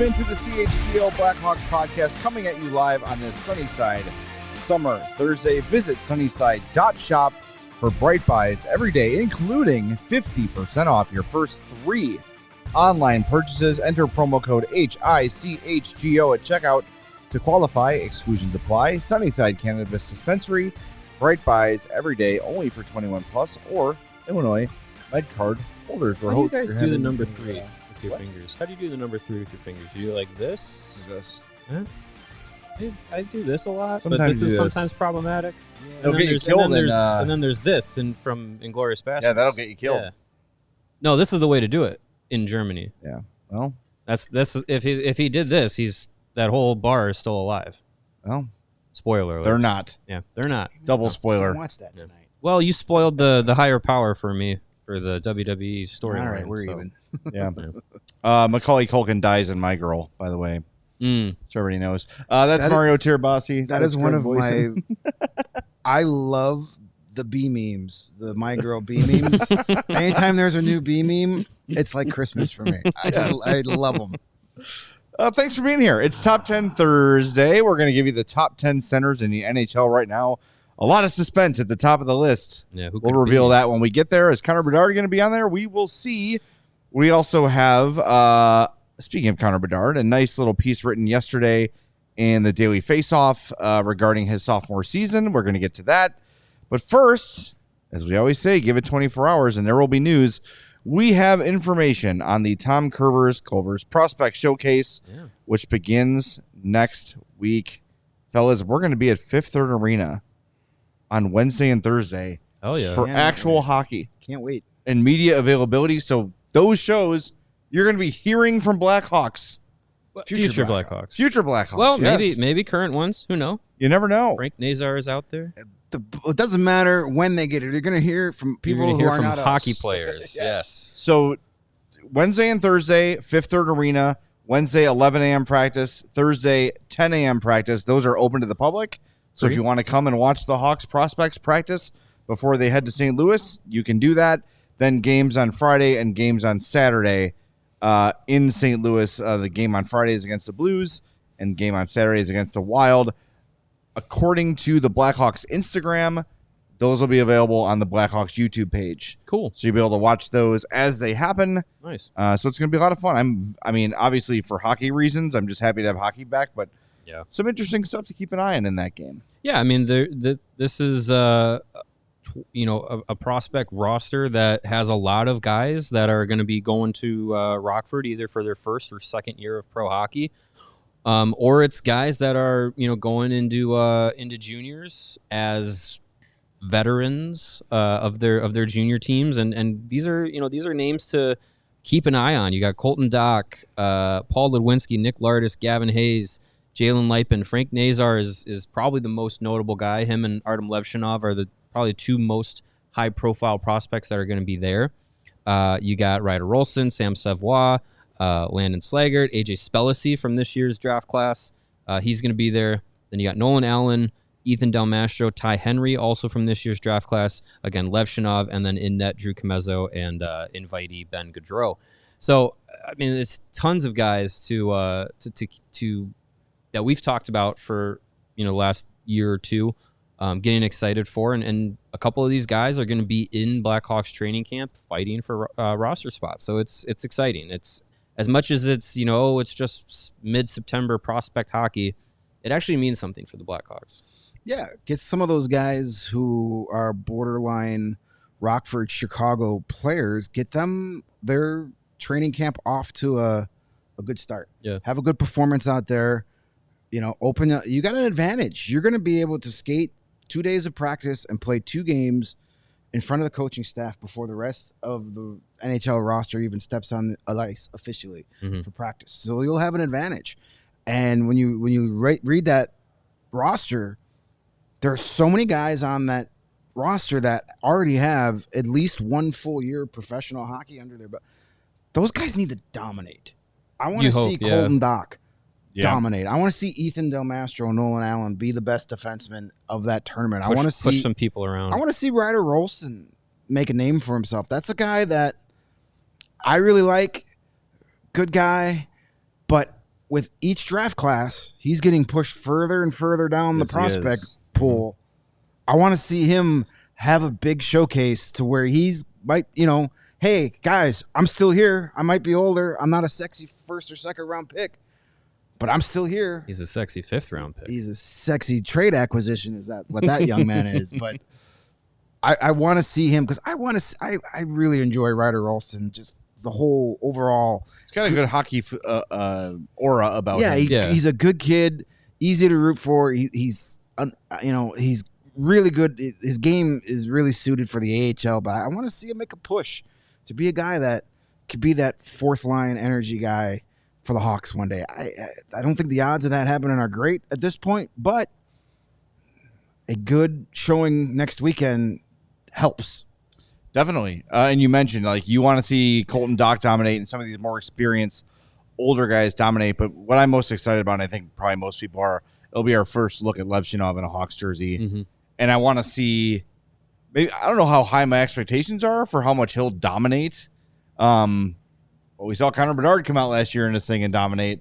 Welcome into the CHGO Blackhawks podcast, coming at you live on this Sunnyside Summer Thursday. Visit sunnyside.shop for bright buys every day, including 50% off your first 3 online purchases. Enter promo code HICHGO at checkout to qualify. Exclusions apply. Sunnyside Cannabis Dispensary. Bright buys every day, only for 21 plus or Illinois Med Card holders. How do you guys do the number 3 with your What? fingers? How do you do the number 3 with your fingers? Do you do like this? This. Huh? I do this a lot, Sometimes but this you is do this. sometimes problematic. It'll get you killed. And then there's this from Inglourious Basterds. Yeah, that'll get you killed. Yeah. No, this is the way to do it in Germany. Yeah. Well, That's if he did this, that whole bar is still alive. well, Spoiler alert. they're not. Yeah, they're not. Double spoiler. Watch that tonight. Well, you spoiled the higher power for me for the WWE story. All right, we're even. Yeah. Macaulay Culkin dies in My Girl, by the way. So everybody knows. That's Mario Tirabassi. That is one of my. I love the B memes, the My Girl B memes. Anytime there's a new B meme, it's like Christmas for me. I love them. Thanks for being here. It's Top 10 Thursday. We're going to give you the top 10 centers in the NHL right now. A lot of suspense at the top of the list. Yeah, who We'll could it reveal be? that when we get there. Is Connor Bedard going to be on there? We will see. We also have, speaking of Connor Bedard, a nice little piece written yesterday in the Daily Faceoff regarding his sophomore season. We're going to get to that. But first, as we always say, give it 24 hours and there will be news. We have information on the Tom Culver's Prospect Showcase, which begins next week. Fellas, we're going to be at Fifth Third Arena on Wednesday and Thursday Oh yeah. for Yeah, actual hockey Can't wait. and media availability. So those shows, you're going to be hearing from Blackhawks, Future Blackhawks. future Blackhawks. Well, yes. maybe current ones. Who know? You never know. Frank Nazar is out there. It doesn't matter when they get it. They're going to hear from people You're gonna who hear are from not hockey us. players. Yes. So Wednesday and Thursday, Fifth Third Arena. Wednesday, 11 a.m. practice. Thursday, 10 a.m. practice. Those are open to the public. So if you want to come and watch the Hawks prospects practice before they head to St. Louis, you can do that. Then games on Friday and games on Saturday in St. Louis. The game on Friday is against the Blues and game on Saturday is against the Wild. According to the Blackhawks Instagram, those will be available on the Blackhawks YouTube page. Cool. So you'll be able to watch those as they happen. Nice. So it's going to be a lot of fun. I mean, obviously for hockey reasons, I'm just happy to have hockey back, but some interesting stuff to keep an eye on in that game. Yeah, I mean, this is a prospect roster that has a lot of guys that are going to be going to Rockford either for their first or second year of pro hockey, or it's guys that are going into juniors as veterans of their junior teams, and these are names to keep an eye on. You got Colton Dock, Paul Ludwinski, Nick Lardis, Gavin Hayes, Jalen Lipin. Frank Nazar is probably the most notable guy. Him and Artem Levshinov are the probably 2 most high-profile prospects that are going to be there. You got Ryder Rolston, Sam Savoie, Landon Slaggert, AJ Spellacy from this year's draft class. He's going to be there. Then you got Nolan Allen, Ethan Del Mastro, Ty Henry, also from this year's draft class. Again, Levshinov, and then in net Drew Comezzo and invitee Ben Gaudreau. So, I mean, it's tons of guys to that we've talked about for last year or two, getting excited for, and a couple of these guys are going to be in Blackhawks training camp fighting for roster spots. So it's exciting. It's as much as it's it's just mid-September prospect hockey. It actually means something for the Blackhawks. Yeah, get some of those guys who are borderline Rockford, Chicago players, get them their training camp off to a good start. Yeah. Have a good performance out there. You got an advantage. You're going to be able to skate 2 days of practice and play 2 games in front of the coaching staff before the rest of the NHL roster even steps on the ice officially for practice. So you'll have an advantage. And when you read that roster, there are so many guys on that roster that already have at least 1 full year of professional hockey under their belt. Those guys need to dominate. I want to see Colton Dock dominate. I want to see Ethan Del Mastro and Nolan Allen be the best defenseman of that tournament. I want to push some people around. I want to see Ryder Rolston make a name for himself. That's a guy that I really like. Good guy, but with each draft class, he's getting pushed further and further down the prospect pool. I want to see him have a big showcase to where he's might, hey guys, I'm still here. I might be older. I'm not a sexy first or second round pick, but I'm still here. He's a sexy 5th round pick. He's a sexy trade acquisition. Is that what that young man is? But I want to see him because I really enjoy Ryder Auston. Just the whole overall. He's got a good hockey aura about him. He's a good kid, easy to root for. He's really good. His game is really suited for the AHL, but I want to see him make a push to be a guy that could be that fourth line energy guy for the Hawks one day. I don't think the odds of that happening are great at this point, but a good showing next weekend helps. Definitely. And you mentioned, you want to see Colton Dach dominate and some of these more experienced older guys dominate. But what I'm most excited about, and I think probably most people are, it'll be our first look at Lev Shinov in a Hawks jersey. Mm-hmm. And I want to see, maybe, I don't know how high my expectations are for how much he'll dominate. Well, we saw Connor Bedard come out last year in this thing and dominate.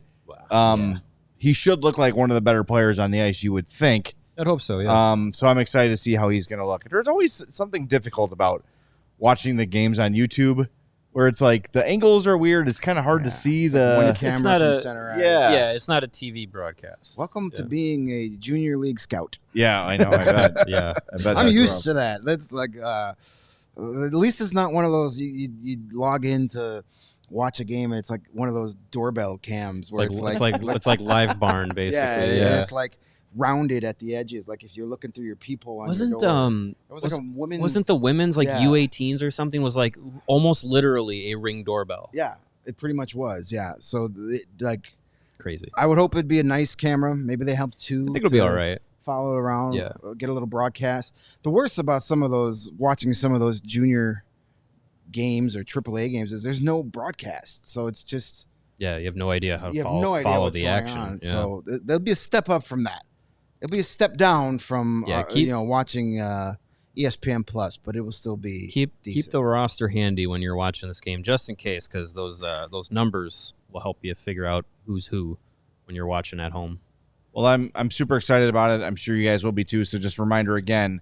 He should look like one of the better players on the ice, you would think. I'd hope so, yeah. So I'm excited to see how he's going to look. There's always something difficult about watching the games on YouTube where it's like the angles are weird. It's kind of hard to see the it's not a center it's not a TV broadcast. Welcome to being a junior league scout. Yeah, I know. I bet. Yeah, I bet. I'm used to that. That's like at least it's not one of those you log in to watch a game and it's like one of those doorbell cams where it's like Live Barn basically. Yeah. It's like rounded at the edges, like if you're looking through your peephole on your door. It was like a women's. Wasn't the women's U18s or something was like almost literally a Ring doorbell? Yeah, it pretty much was. Yeah, so crazy. I would hope it'd be a nice camera. Maybe they have two. I think it'll be all right. Follow it around. Yeah, get a little broadcast. The worst about watching some of those junior games or AAA games is there's no broadcast, so it's just you have no idea how to follow the action. Yeah. So there'll be a step up from that. It'll be a step down from watching ESPN Plus, but it will still be keep decent. the roster handy when you're watching this game, just in case, because those numbers will help you figure out who's who when you're watching at home. Well, I'm super excited about it. I'm sure you guys will be too. So just a reminder again,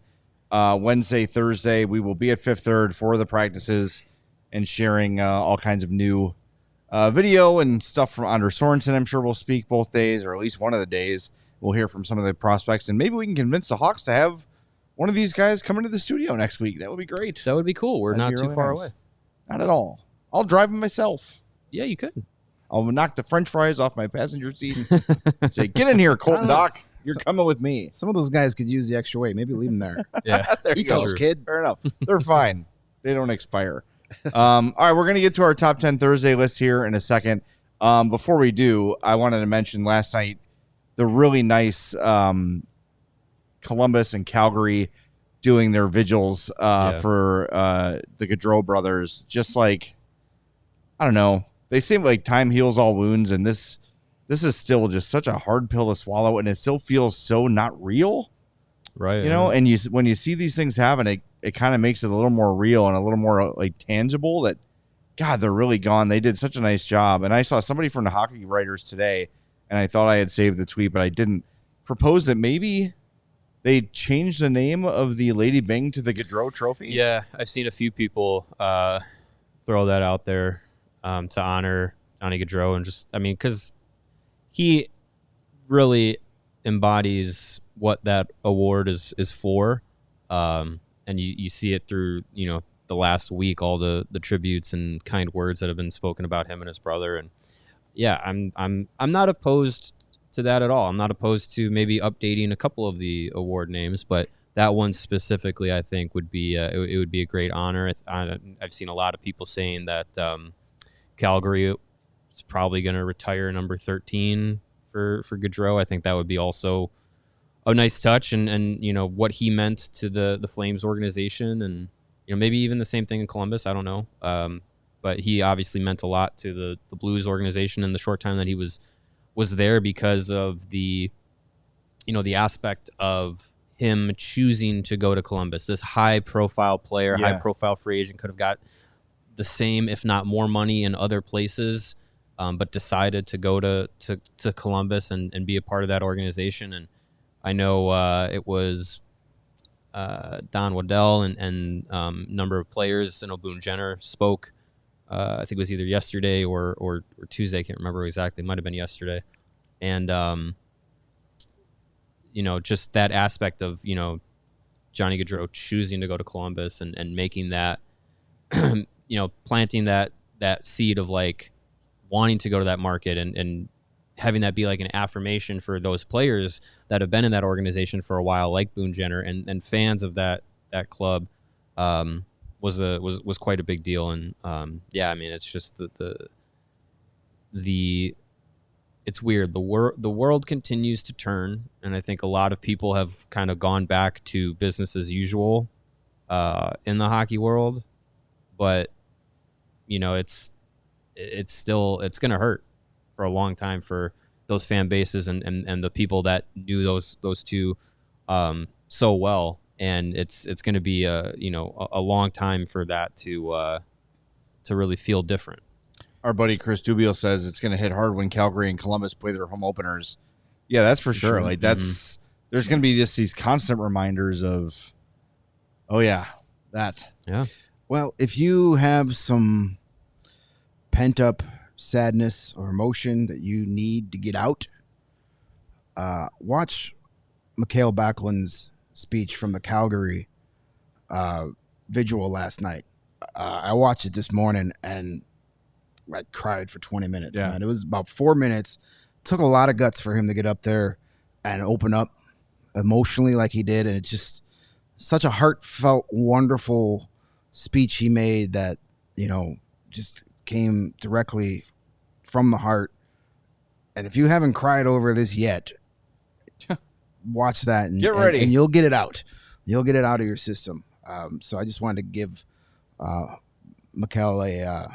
Wednesday, Thursday, we will be at Fifth Third for the practices and sharing all kinds of new video and stuff from Anders Sorensen. I'm sure we'll speak both days, or at least one of the days. We'll hear from some of the prospects, and maybe we can convince the Hawks to have one of these guys come into the studio next week. That would be great. That would be cool. That'd not too really far away. Not at all. I'll drive him myself. Yeah, you could. I'll knock the French fries off my passenger seat and say, get in here, Colton Dach. You're coming with me. Some of those guys could use the extra weight. Maybe leave them there. Yeah. There you go, kid. Fair enough. They're fine. They don't expire. All right, we're going to get to our top 10 Thursday list here in a second. Before we do, I wanted to mention last night, the really nice Columbus and Calgary doing their vigils for the Gaudreau brothers. Just like, I don't know, they seem like time heals all wounds, and this is still just such a hard pill to swallow, and it still feels so not real, right? And when you see these things happen, it kind of makes it a little more real and a little more like tangible. That God, they're really gone. They did such a nice job, and I saw somebody from the Hockey Writers today. And I thought I had saved the tweet, but I didn't. Propose that maybe they changed the name of the Lady Byng to the Gaudreau Trophy. Yeah, I've seen a few people throw that out there to honor Johnny Gaudreau, and because he really embodies what that award is for, and you see it through the last week, all the tributes and kind words that have been spoken about him and his brother, and. Yeah, I'm not opposed to that at all. I'm not opposed to maybe updating a couple of the award names, but that one specifically, I think, would be it would be a great honor. I've seen a lot of people saying that Calgary is probably going to retire number 13 for Gaudreau. I think that would be also a nice touch, and what he meant to the Flames organization, and maybe even the same thing in Columbus. I don't know. But he obviously meant a lot to the Blues organization in the short time that he was there, because of the aspect of him choosing to go to Columbus. This high-profile player, high-profile free agent, could have got the same, if not more money in other places. but decided to go to Columbus and be a part of that organization. And I know it was Don Waddell and number of players. I know Boone Jenner spoke. I think it was either yesterday or Tuesday. I can't remember exactly. It might have been yesterday. And just that aspect of Johnny Gaudreau choosing to go to Columbus and making that planting that seed of like wanting to go to that market and having that be like an affirmation for those players that have been in that organization for a while, like Boone Jenner and fans of that club, was quite a big deal. And I mean, it's just it's weird. The world continues to turn, and I think a lot of people have kind of gone back to business as usual in the hockey world, but it's going to hurt for a long time for those fan bases and the people that knew those two so well, and it's going to be a long time for that to really feel different. Our buddy Chris Dubiel says it's going to hit hard when Calgary and Columbus play their home openers. Yeah, that's for sure. Like that's there's going to be just these constant reminders of, oh yeah, that. Yeah. Well, if you have some pent up sadness or emotion that you need to get out, watch Mikael Backlund's speech from the Calgary visual last night. I watched it this morning and I cried for 20 minutes. Yeah. Man. It was about 4 minutes. Took a lot of guts for him to get up there and open up emotionally like he did, and it's just such a heartfelt, wonderful speech he made that just came directly from the heart. And if you haven't cried over this yet, watch that and get ready, and you'll get it out. You'll get it out of your system. So I just wanted to give Mikael a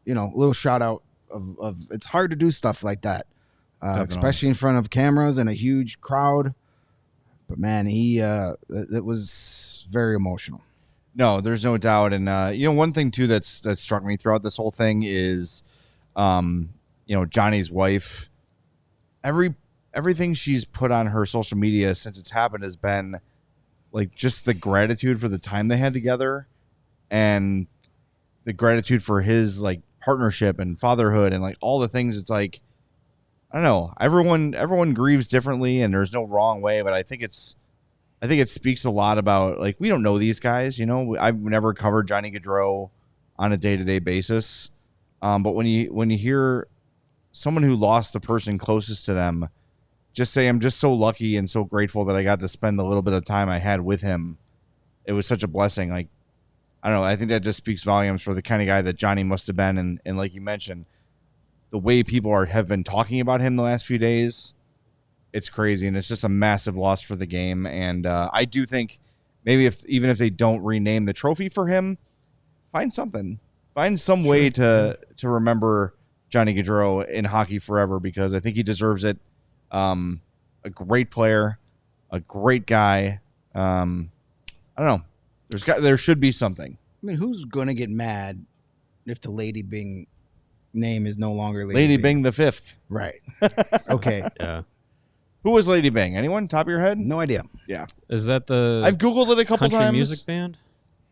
little shout out of it's hard to do stuff like that, especially in front of cameras and a huge crowd. But man, it was very emotional. No, there's no doubt. And one thing too that struck me throughout this whole thing is, Johnny's wife. Everything she's put on her social media since it's happened has been like just the gratitude for the time they had together, and the gratitude for his like partnership and fatherhood and like all the things. It's like, I don't know. Everyone grieves differently, and there's no wrong way. But I think it speaks a lot about, like, we don't know these guys. I've never covered Johnny Gaudreau on a day-to-day basis. But when you hear someone who lost the person closest to them just say, I'm just so lucky and so grateful that I got to spend the little bit of time I had with him. It was such a blessing. Like, I don't know. I think that just speaks volumes for the kind of guy that Johnny must have been. And like you mentioned, the way people have been talking about him the last few days, it's crazy. And it's just a massive loss for the game. And I do think maybe even if they don't rename the trophy for him, find something. Find some way to remember Johnny Gaudreau in hockey forever, because I think he deserves it. A great player, a great guy. I don't know. There should be something. I mean, who's going to get mad if the Lady Bing name is no longer Lady Bing the Fifth? Right. Okay. Yeah. Who was Lady Bing? Anyone? Top of your head? No idea. Yeah. Is that the I've Googled it a couple country times. music band?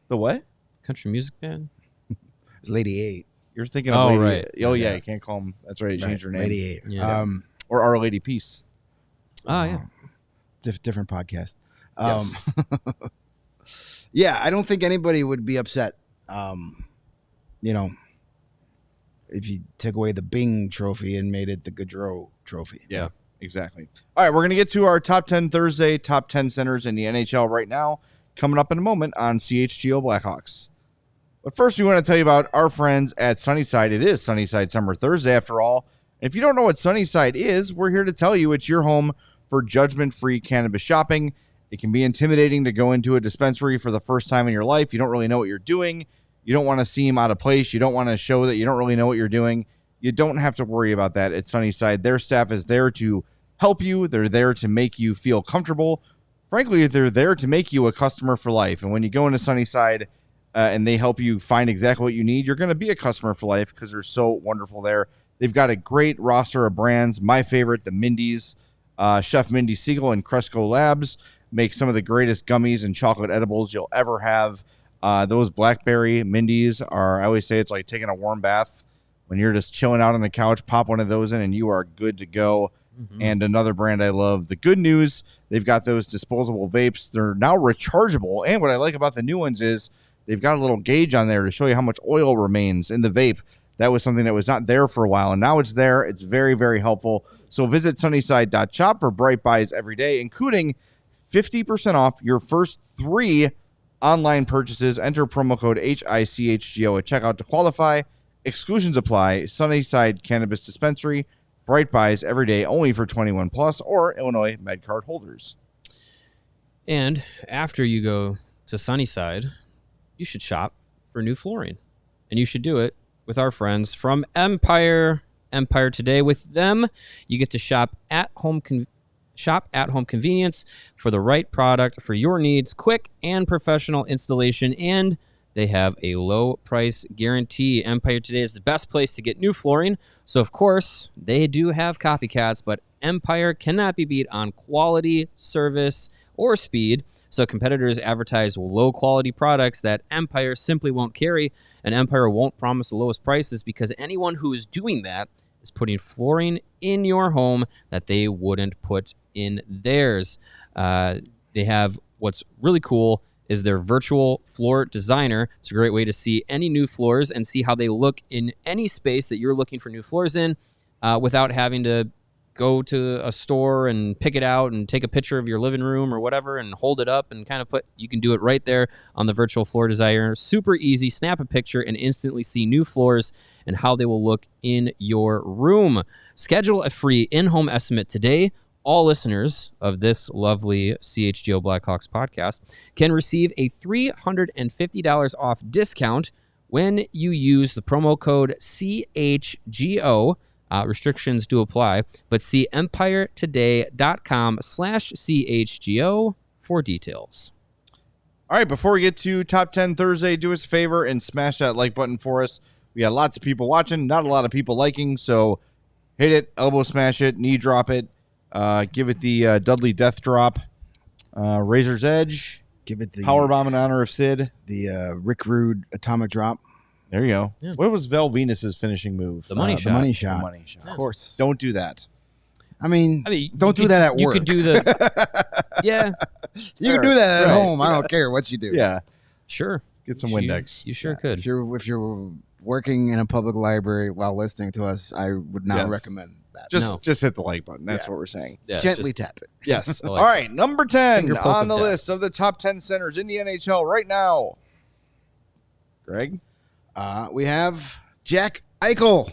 The what? Country music band? It's Lady 8. You're thinking of Lady. Right. Oh, yeah. You can't call them. That's right. You changed her name. Lady 8. Yeah. Or Our Lady Peace. Oh, yeah. Different podcast. Yes. Yeah, I don't think anybody would be upset, if you took away the Bing trophy and made it the Gaudreau trophy. Yeah, exactly. All right, we're going to get to our top 10 Thursday, top 10 centers in the NHL right now, coming up in a moment on CHGO Blackhawks. But first, we want to tell you about our friends at Sunnyside. It is Sunnyside Summer Thursday, after all. And if you don't know what Sunnyside is, we're here to tell you it's your home for judgment-free cannabis shopping. It can be intimidating to go into a dispensary for the first time in your life. You don't really know what you're doing. You don't want to seem out of place. You don't want to show that you don't really know what you're doing. You don't have to worry about that at Sunnyside. Their staff is there to help you. They're there to make you feel comfortable. Frankly, they're there to make you a customer for life. And when you go into Sunnyside and they help you find exactly what you need, you're going to be a customer for life because they're so wonderful there. They've got a great roster of brands. My favorite, the Mindy's. Chef Mindy Siegel and Cresco Labs make some of the greatest gummies and chocolate edibles you'll ever have. Those blackberry Mindy's are, I always say, it's like taking a warm bath. When you're just chilling out on the couch, pop one of those in and you are good to go. Mm-hmm. And another brand I love, the Good News. They've got those disposable vapes. They're now rechargeable. And what I like about the new ones is they've got a little gauge on there to show you how much oil remains in the vape. That was something that was not there for a while, and now it's there. It's very, very helpful. So visit Sunnyside.shop for bright buys every day, including 50% off your first 3 online purchases. Enter promo code HICHGO at checkout to qualify. Exclusions apply. Sunnyside Cannabis Dispensary. Bright buys every day, only for 21 plus or Illinois MedCard holders. And after you go to Sunnyside, you should shop for new flooring, and you should do it with our friends from Empire Today. With them, you get to shop at home convenience for the right product for your needs, quick and professional installation, and they have a low price guarantee. Empire Today is the best place to get new flooring. So, of course, they do have copycats, but Empire cannot be beat on quality, service, or speed. So competitors advertise low-quality products that Empire simply won't carry, and Empire won't promise the lowest prices because anyone who is doing that is putting flooring in your home that they wouldn't put in theirs. They have what's really cool is their virtual floor designer. It's a great way to see any new floors and see how they look in any space that you're looking for new floors in without having to go to a store and pick it out and take a picture of your living room or whatever and hold it up and kind of you can do it right there on the virtual floor designer. Super easy. Snap a picture and instantly see new floors and how they will look in your room. Schedule a free in-home estimate today. All listeners of this lovely CHGO Blackhawks podcast can receive a $350 off discount when you use the promo code CHGO. Restrictions do apply, but see empiretoday.com/CHGO for details. All right, before we get to Top 10 Thursday, do us a favor and smash that like button for us. We got lots of people watching, not a lot of people liking, so hit it, elbow smash it, knee drop it, give it the Dudley Death Drop, Razor's Edge, give it the Powerbomb in honor of Sid, the Rick Rude Atomic Drop. There you go. Yeah. What was Val Venus's finishing move? The money shot. The money shot. The money shot. Of course. Don't do that. I mean don't do that at work. You could do the... Yeah. You can do that at home. I don't care what you do. Yeah. Sure. Get some Windex. You sure could. If you're working in a public library while listening to us, I would not recommend that. Just hit the like button. That's what we're saying. Yeah, gently tap it. Yes. All right. Number 10 on the list of the top 10 centers in the NHL right now. Greg? We have Jack Eichel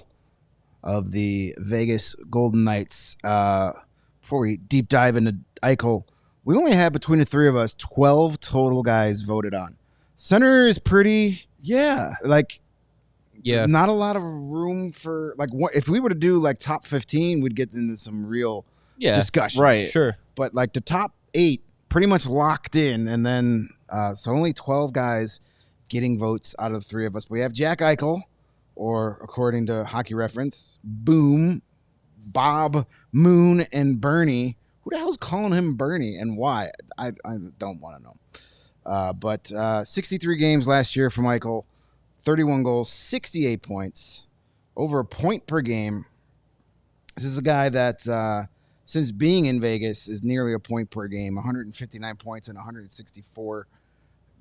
of the Vegas Golden Knights. Before we deep dive into Eichel, we only had between the three of us 12 total guys voted on. Center is pretty, not a lot of room for if we were to do top 15, we'd get into some real discussion, right? Sure, but the top 8 pretty much locked in, and then so only 12 guys getting votes out of the three of us. We have Jack Eichel, or according to Hockey Reference, Boom, Bob, Moon, and Bernie. Who the hell's calling him Bernie and why? I don't want to know. But 63 games last year from Eichel, 31 goals, 68 points, over a point per game. This is a guy that, since being in Vegas, is nearly a point per game, 159 points in 164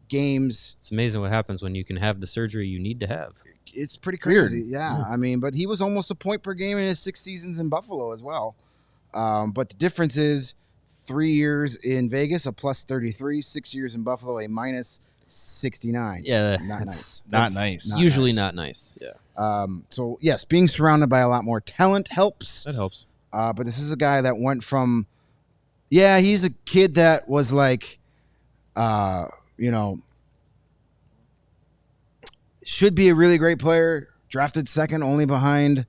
games. It's amazing what happens when you can have the surgery you need to have. It's pretty crazy. Yeah. I mean, but he was almost a point per game in his 6 seasons in Buffalo as well. But the difference is 3 years in Vegas, a plus 33, 6 years in Buffalo, a minus 69. Yeah. Not nice. Usually not nice. Yeah. So yes, being surrounded by a lot more talent helps. That helps. But this is a guy that went from, he's a kid that was should be a really great player, drafted second only behind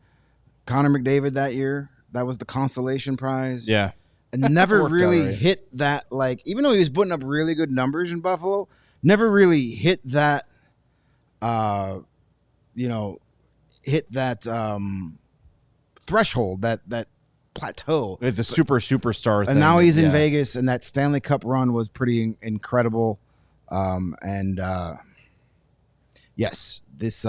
Connor McDavid that year. That was the consolation prize. Yeah. And never really hit that, even though he was putting up really good numbers in Buffalo, never really hit that, threshold, that plateau. Like the superstar thing. And now he's in Vegas, and that Stanley Cup run was pretty incredible. Yes, this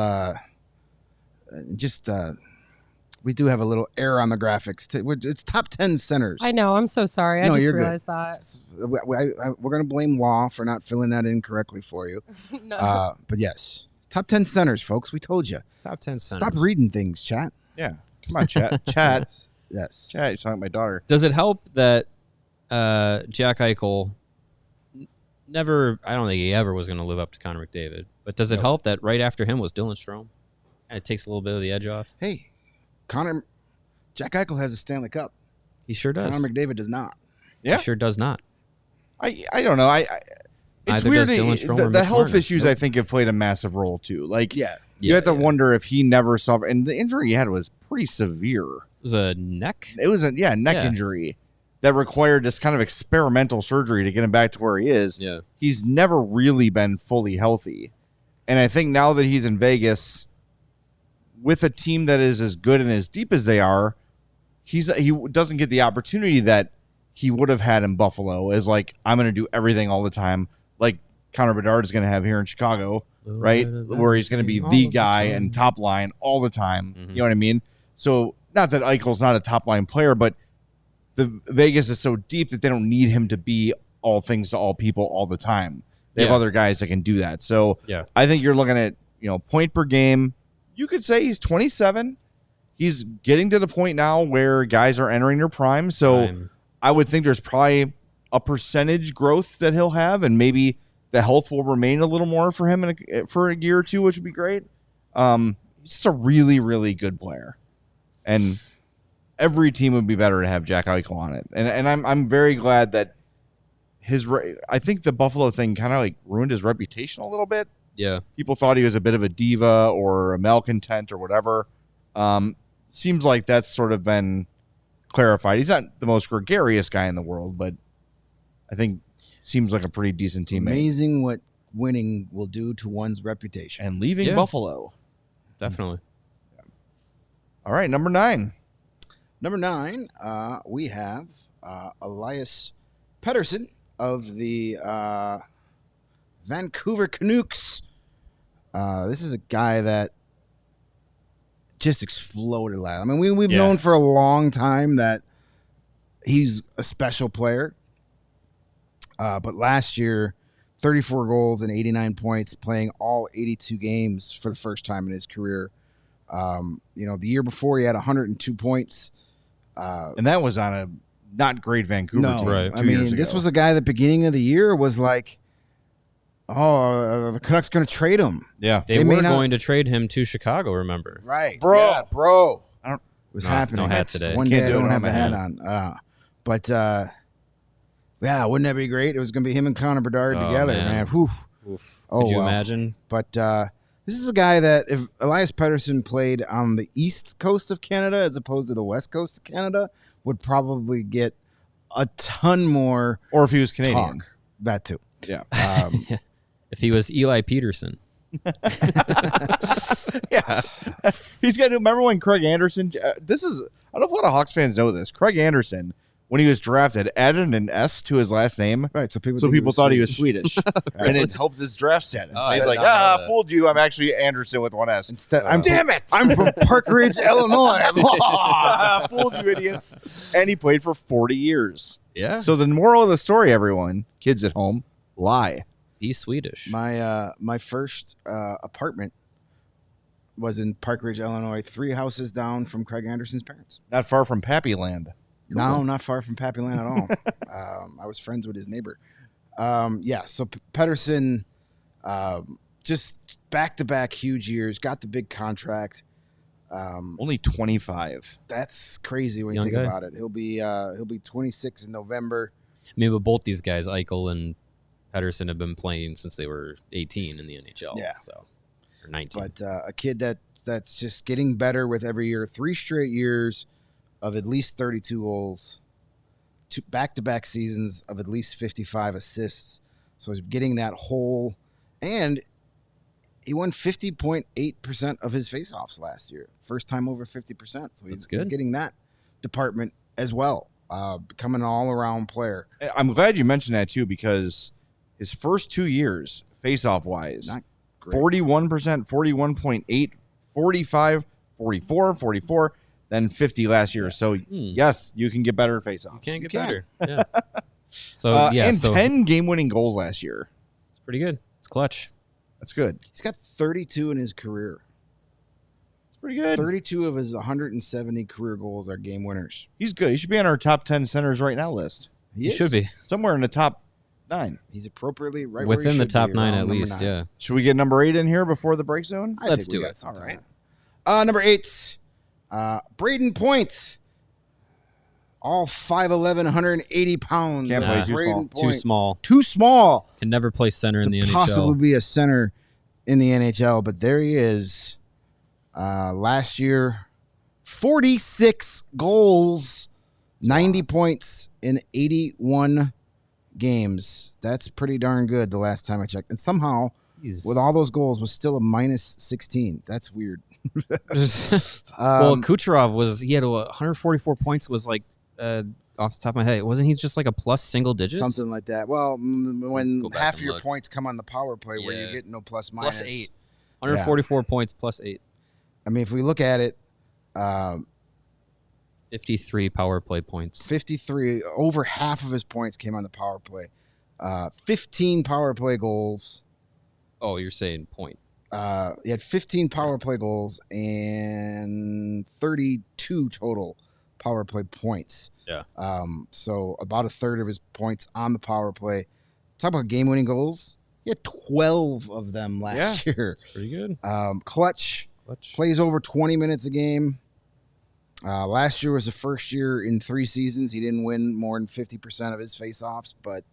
we do have a little error on the graphics. It's top 10 centers. I know. I'm so sorry. I just realized that. We're going to blame Law for not filling that in correctly for you. No. But yes, top 10 centers, folks. We told you. Top 10 centers. Stop reading things, chat. Yeah. Come on, chat. Chat. Yes. Chat. You're talking to my daughter. Does it help that Jack Eichel never, I don't think he ever was going to live up to Connor McDavid, but does it help that right after him was Dylan Strome? And it takes a little bit of the edge off. Hey, Jack Eichel has a Stanley Cup. He sure does. Connor McDavid does not. Yeah. He sure does not. I don't know. It's Neither weird. does Dylan Strome or The Mitch health Marner. issues, I think, have played a massive role too. Like, Yeah. you have to wonder if he never saw. And the injury he had was pretty severe. It was a neck? It was a neck injury that required this kind of experimental surgery to get him back to where he is. Yeah. He's never really been fully healthy. And I think now that he's in Vegas with a team that is as good and as deep as they are, he doesn't get the opportunity that he would have had in Buffalo as like, I'm going to do everything all the time. Like Connor Bedard is going to have here in Chicago, right? Where he's going to be the guy and top line all the time. Mm-hmm. You know what I mean? So not that Eichel's not a top line player, but the Vegas is so deep that they don't need him to be all things to all people all the time. They have other guys that can do that. So I think you're looking at, point per game. You could say he's 27. He's getting to the point now where guys are entering their prime. So I would think there's probably a percentage growth that he'll have, and maybe the health will remain a little more for him for a year or two, which would be great. He's just a really, really good player. And every team would be better to have Jack Eichel on it. And I'm very glad that I think the Buffalo thing kind of like ruined his reputation a little bit. Yeah. People thought he was a bit of a diva or a malcontent or whatever. Seems like that's sort of been clarified. He's not the most gregarious guy in the world, but I think seems like a pretty decent teammate. Amazing what winning will do to one's reputation. And leaving Buffalo. Definitely. All right, number 9. Number 9, we have Elias Pettersson of the Vancouver Canucks. This is a guy that just exploded last. I mean, we've known for a long time that he's a special player. But last year, 34 goals and 89 points, playing all 82 games for the first time in his career. The year before he had 102 points. And that was on a not great Vancouver team. Right. I mean, this was a guy at the beginning of the year was like, the Canucks going to trade him. Yeah. They were going to trade him to Chicago, remember? Right. Bro. Yeah, bro. It was happening. No hat today. One Can't day I do it don't on have my the hat hat. on. But wouldn't that be great? It was going to be him and Connor Bedard together, man. Oof. Could you imagine? But this is a guy that if Elias Pettersson played on the east coast of Canada as opposed to the west coast of Canada, would probably get a ton more Or if he was Canadian. talk. That too. Yeah. If he was Eli Peterson. Yeah. He's got to remember when Craig Anderson, I don't know if a lot of Hawks fans know this. Craig Anderson, when he was drafted, added an S to his last name. Right. So people Thought he was Swedish. And it helped his draft status. Oh, I He's did like, not know that. fooled you. I'm actually Anderson with one S. Instead, Damn it. I'm from Park Ridge, Illinois. Fooled you, idiots. And he played for 40 years. Yeah. So the moral of the story, everyone, kids at home, lie. He's Swedish. My first apartment was in Park Ridge, Illinois, 3 houses down from Craig Anderson's parents. Not far from Pappy Land. No, not far from Pappy Land at all. I was friends with his neighbor. So Pettersson, just back-to-back huge years, got the big contract. Only 25. That's crazy when you Young think guy. about it. He'll be 26 in November. I mean, but both these guys, Eichel and Pettersson, have been playing since they were 18 in the NHL. Yeah. So, or 19. But a kid that's just getting better with every year. 3 straight years of at least 32 goals, 2 back-to-back seasons of at least 55 assists. So he's getting that whole, and he won 50.8% of his faceoffs last year. First time over 50%. So he's getting that department as well. Becoming an all-around player. I'm glad you mentioned that too, because his first 2 years, faceoff wise, 41%, 41.8, 45, 44, 44, then 50 last year. So yes, you can get better at faceoffs. You can get better. Yeah. So 10 game-winning goals last year. It's pretty good. It's clutch. That's good. He's got 32 in his career. It's pretty good. 32 of his 170 career goals are game winners. He's good. He should be on our top 10 centers right now list. He should be somewhere in the top 9. He's appropriately right within where he the should top be, 9 at least. 9. Yeah. Should we get number 8 in here before the break zone? Let's do it. All right. Number 8, Braden Point. All 5'11", 180 pounds. Can't play too small. Too small. Can never play center in the NHL. Possibly be a center in the NHL, but there he is. Last year, 46 goals, 90 points in 81 games. That's pretty darn good the last time I checked. And somehow, with all those goals, was still a minus 16. That's weird. Well, Kucherov he had 144 points, was like, off the top of my head, wasn't he just like a plus single digits? Something like that. Well, when half of your points come on the power play, where you get no plus minus. Plus 8. 144 points plus 8. I mean, if we look at it, 53 power play points. 53, over half of his points came on the power play. 15 power play goals. Oh, you're saying point. He had 15 power play goals and 32 total power play points. Yeah. So about a third of his points on the power play. Talk about game-winning goals. He had 12 of them last year. That's pretty good. Clutch. Plays over 20 minutes a game. Last year was the first year in 3 seasons he didn't win more than 50% of his faceoffs, but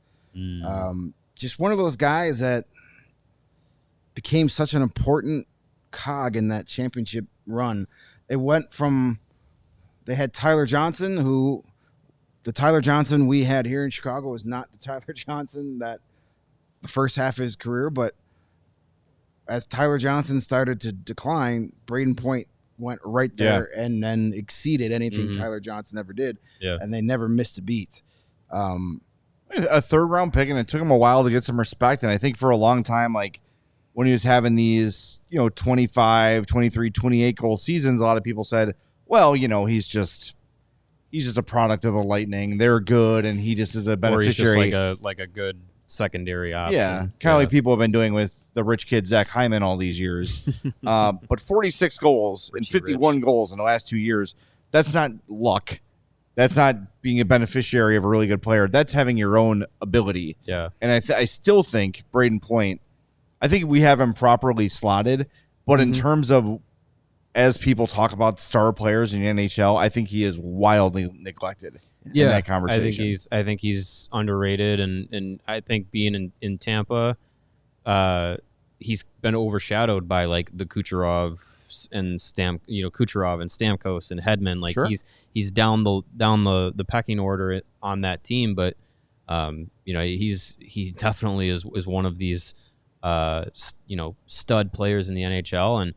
just one of those guys that became such an important cog in that championship run. It went from they had Tyler Johnson, who the Tyler Johnson we had here in Chicago was not the Tyler Johnson that the first half of his career, but as Tyler Johnson started to decline, Braden Point went right there and then exceeded anything Tyler Johnson ever did. Yeah. And they never missed a beat. A third-round pick, and it took him a while to get some respect, and I think for a long time, like, when he was having these, 25, 23, 28 goal seasons, a lot of people said, well, he's just a product of the Lightning. They're good, and he just is a beneficiary. Or he's just like a good secondary option. Yeah, kind of like people have been doing with the rich kid Zach Hyman all these years. But 46 goals and 51 goals in the last 2 years, that's not luck. That's not being a beneficiary of a really good player. That's having your own ability. Yeah. And I still think Braden Point, I think we have him properly slotted, but in terms of as people talk about star players in the NHL, I think he is wildly neglected in that conversation. I think he's underrated, and I think being in Tampa, he's been overshadowed by like the Kucherov and Kucherov and Stamkos and Hedman. Like he's down the pecking order on that team, but he definitely is one of these stud players in the NHL. And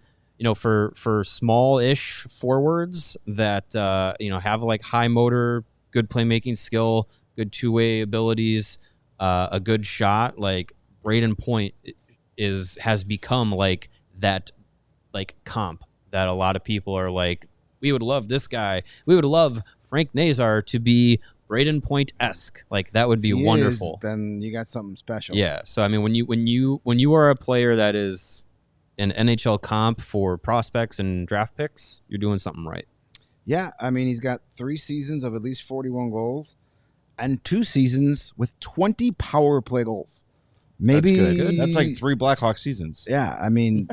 for small-ish forwards that have like high motor, good playmaking skill, good two-way abilities, a good shot, like Braden Point has become like that, like comp that a lot of people are like, we would love this guy. We would love Frank Nazar to be Braden Point-esque. Like that would be wonderful. Then you got something special. Yeah. So I mean, when you are a player that is an NHL comp for prospects and draft picks, you're doing something right. Yeah, I mean, he's got 3 seasons of at least 41 goals and 2 seasons with 20 power play goals. Maybe that's good. That's like 3 Blackhawks seasons. Yeah, I mean,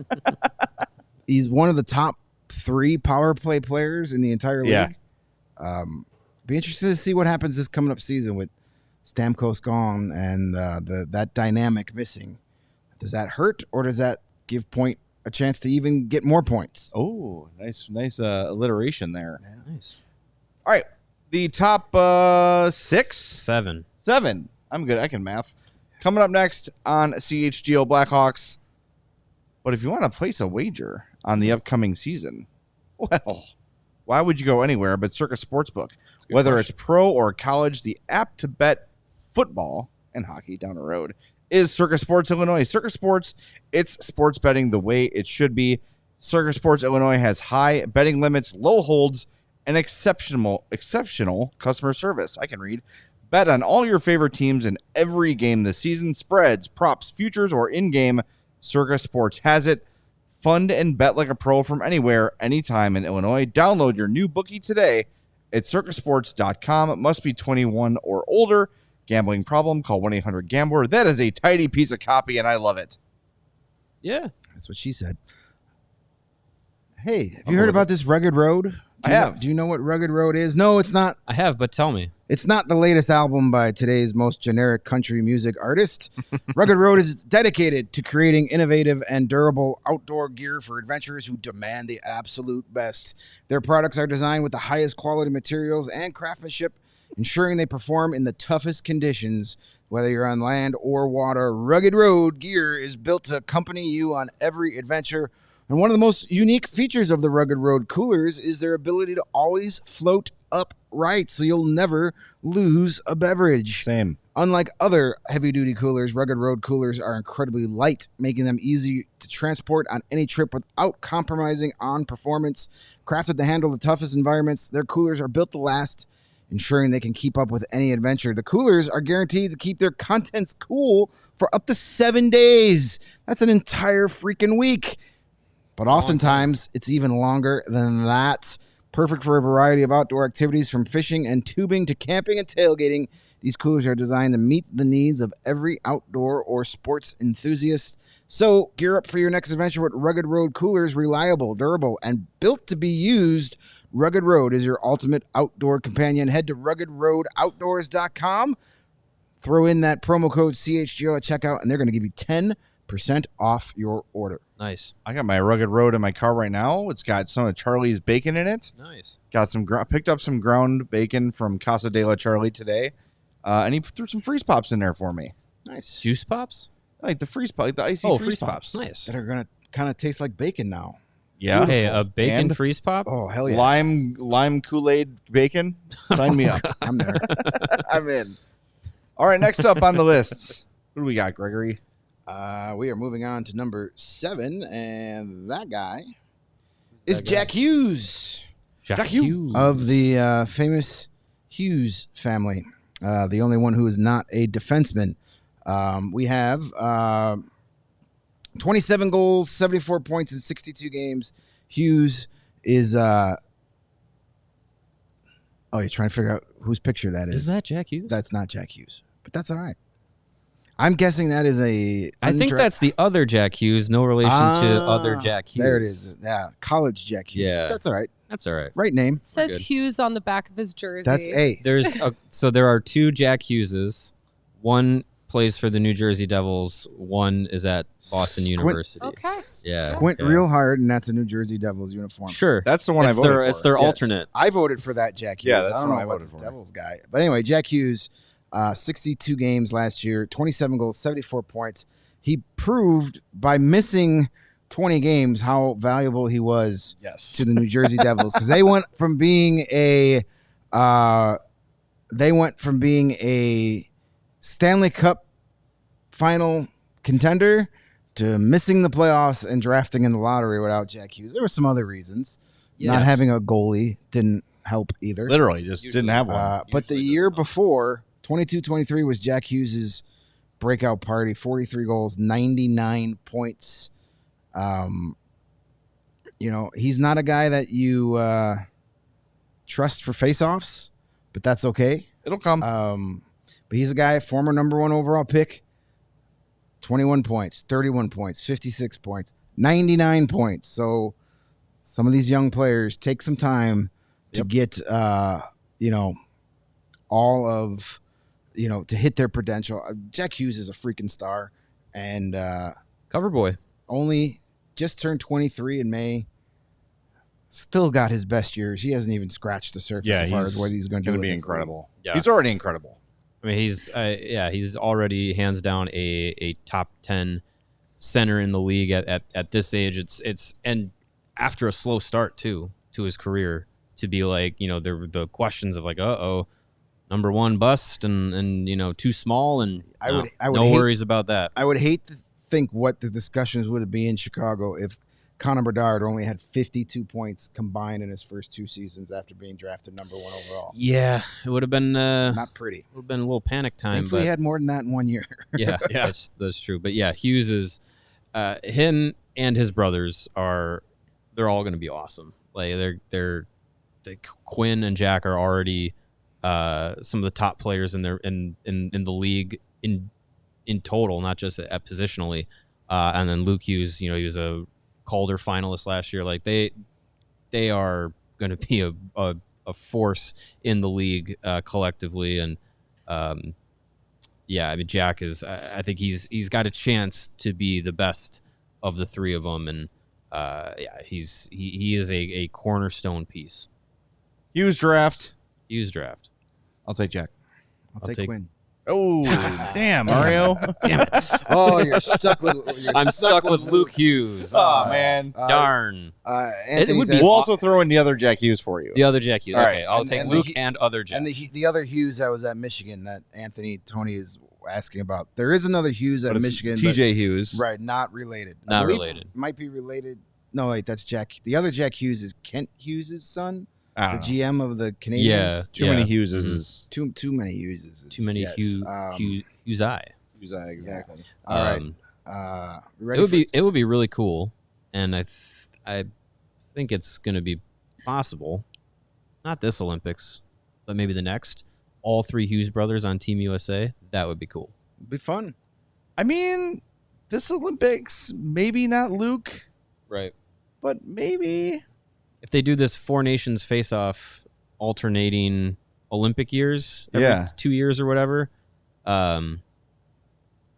he's one of the top 3 power play players in the entire league. Be interested to see what happens this coming up season with Stamkos gone and that dynamic missing. Does that hurt, or does that give Point a chance to even get more points? Oh, nice alliteration there. Yeah. Nice. All right, the top 6? 7. I'm good. I can math. Coming up next on CHGO Blackhawks, But if you want to place a wager on the upcoming season, well, why would you go anywhere but Circus Sportsbook? Whether it's pro or college, the app to bet football and hockey down the road is Circus Sports Illinois. Circus Sports, it's sports betting the way it should be. Circus Sports Illinois has high betting limits, low holds, and exceptional customer service. I can read. Bet on all your favorite teams in every game this season. Spreads, props, futures, or in-game, Circus Sports has it. Fund and bet like a pro from anywhere, anytime in Illinois. Download your new bookie today at circusports.com. It must be 21 or older. Gambling problem? Call 1-800-GAMBLER. That is a tidy piece of copy, and I love it. Yeah. That's what she said. Hey, have you heard about this Rugged Road? I have. Do you know what Rugged Road is? No, it's not. I have, but tell me. It's not the latest album by today's most generic country music artist. Rugged Road is dedicated to creating innovative and durable outdoor gear for adventurers who demand the absolute best. Their products are designed with the highest quality materials and craftsmanship, ensuring they perform in the toughest conditions. Whether you're on land or water, Rugged Road gear is built to accompany you on every adventure. And one of the most unique features of the Rugged Road coolers is their ability to always float upright, so you'll never lose a beverage. Same. Unlike other heavy-duty coolers, Rugged Road coolers are incredibly light, making them easy to transport on any trip without compromising on performance. Crafted to handle the toughest environments, their coolers are built to last, ensuring they can keep up with any adventure. The coolers are guaranteed to keep their contents cool for up to 7 days. That's an entire freaking week. But oftentimes, it's even longer than that. Perfect for a variety of outdoor activities, from fishing and tubing to camping and tailgating. These coolers are designed to meet the needs of every outdoor or sports enthusiast. So gear up for your next adventure with Rugged Road coolers. Reliable, durable, and built to be used. Rugged Road is your ultimate outdoor companion. Head to ruggedroadoutdoors.com. Throw in that promo code CHGO at checkout, and they're going to give you 10% off your order. Nice. I got my Rugged Road in my car right now. It's got some of Charlie's bacon in it. Nice. Got some picked up some ground bacon from Casa de la Charlie today, and he threw some freeze pops in there for me. Nice. Juice pops? Like the freeze pop, like the icy freeze pops. Nice. That are going to kind of taste like bacon now. Yeah. Hey, a bacon And freeze pop? Oh, hell yeah. Lime Kool-Aid bacon. Sign me up. I'm there. I'm in. All right, next up on the list. What do we got, Gregory? We are moving on to number 7, and that guy is Jack Hughes. Jack Hughes. Of the famous Hughes family. The only one who is not a defenseman. We have 27 goals, 74 points in 62 games. Hughes is... you're trying to figure out whose picture that is. Is that Jack Hughes? That's not Jack Hughes, but that's all right. I'm guessing that is I think that's the other Jack Hughes, no relation to other Jack Hughes. There it is. Yeah, college Jack Hughes. Yeah. That's all right. That's all right. Right name. It says Good. Hughes on the back of his jersey. That's A. There are 2 Jack Hugheses. One plays for the New Jersey Devils. One is at Boston University. Okay. Yeah. Squint okay. real hard, and that's a New Jersey Devils uniform. Sure. That's the one I voted for. It's their Yes. alternate. I voted for that Jack Hughes. Yeah, that's I don't the know one I about voted this for. Devils guy. But anyway, Jack Hughes, 62 games last year, 27 goals, 74 points. He proved by missing 20 games how valuable he was Yes. to the New Jersey Devils, because they went from being a Stanley Cup final contender to missing the playoffs and drafting in the lottery without Jack Hughes. There were some other reasons. Not Yes. having a goalie didn't help either. Literally just Usually. didn't have one. But the Usually year doesn't help. before, 22-23 was Jack Hughes' breakout party. 43 goals, 99 points. He's not a guy that you trust for faceoffs, but that's okay. It'll come. But he's a guy, former number 1 overall pick, 21 points, 31 points, 56 points, 99 points. So some of these young players take some time to get, all of, to hit their potential. Jack Hughes is a freaking star, and Cover boy. only just turned 23 in May. Still got his best years. He hasn't even scratched the surface Yeah, as far he's as what he's going to do. Going to be in this league. incredible. Yeah. He's already incredible. I mean, he's already hands down a top 10 center in the league at this age. It's and after a slow start too to his career, to be like, there were the questions of like, number one bust and too small, and I would no worries about that. I would hate to think what the discussions would be in Chicago if Connor Bedard only had 52 points combined in his first 2 seasons after being drafted number 1 overall. Yeah, it would have been not pretty. Would have been a little panic time. Thankfully, but he had more than that in 1 year. yeah, that's true. But yeah, Hughes is him and his brothers they're all going to be awesome. Like they're Quinn and Jack are already some of the top players in the league in total, not just at positionally. And then Luke Hughes, he was a Calder finalist last year. Like they are going to be a force in the league collectively. And Jack is. I think he's got a chance to be the best of the 3 of them. And he is a cornerstone piece. Hughes draft. I'll take Jack. I'll take Quinn. Oh, damn, Mario. Damn it. Oh, you're stuck with. I'm stuck with Luke Hughes. Oh, man. Darn. It would be. We'll also throw in the other Jack Hughes for you. The other Jack Hughes. All Okay, right. I'll take Luke and other Jack. And the other Hughes that was at Michigan that Tony is asking about. There is another Hughes at Michigan. TJ Hughes. Right, not related. Not related. Might be related. No, wait, that's Jack. The other Jack Hughes is Kent Hughes' son. The I don't know. GM of the Canadiens. Yeah. Too many Hugheses. is Too many Hugheses. Too many yes. Hughes. Hughes, exactly. All right. It would be really cool, and I think it's going to be possible. Not this Olympics, but maybe the next. All 3 Hughes brothers on Team USA. That would be cool. It'd be fun. I mean, this Olympics, maybe not Luke, Right. but maybe. If they do this 4 nations face-off alternating Olympic years every 2 years or whatever, the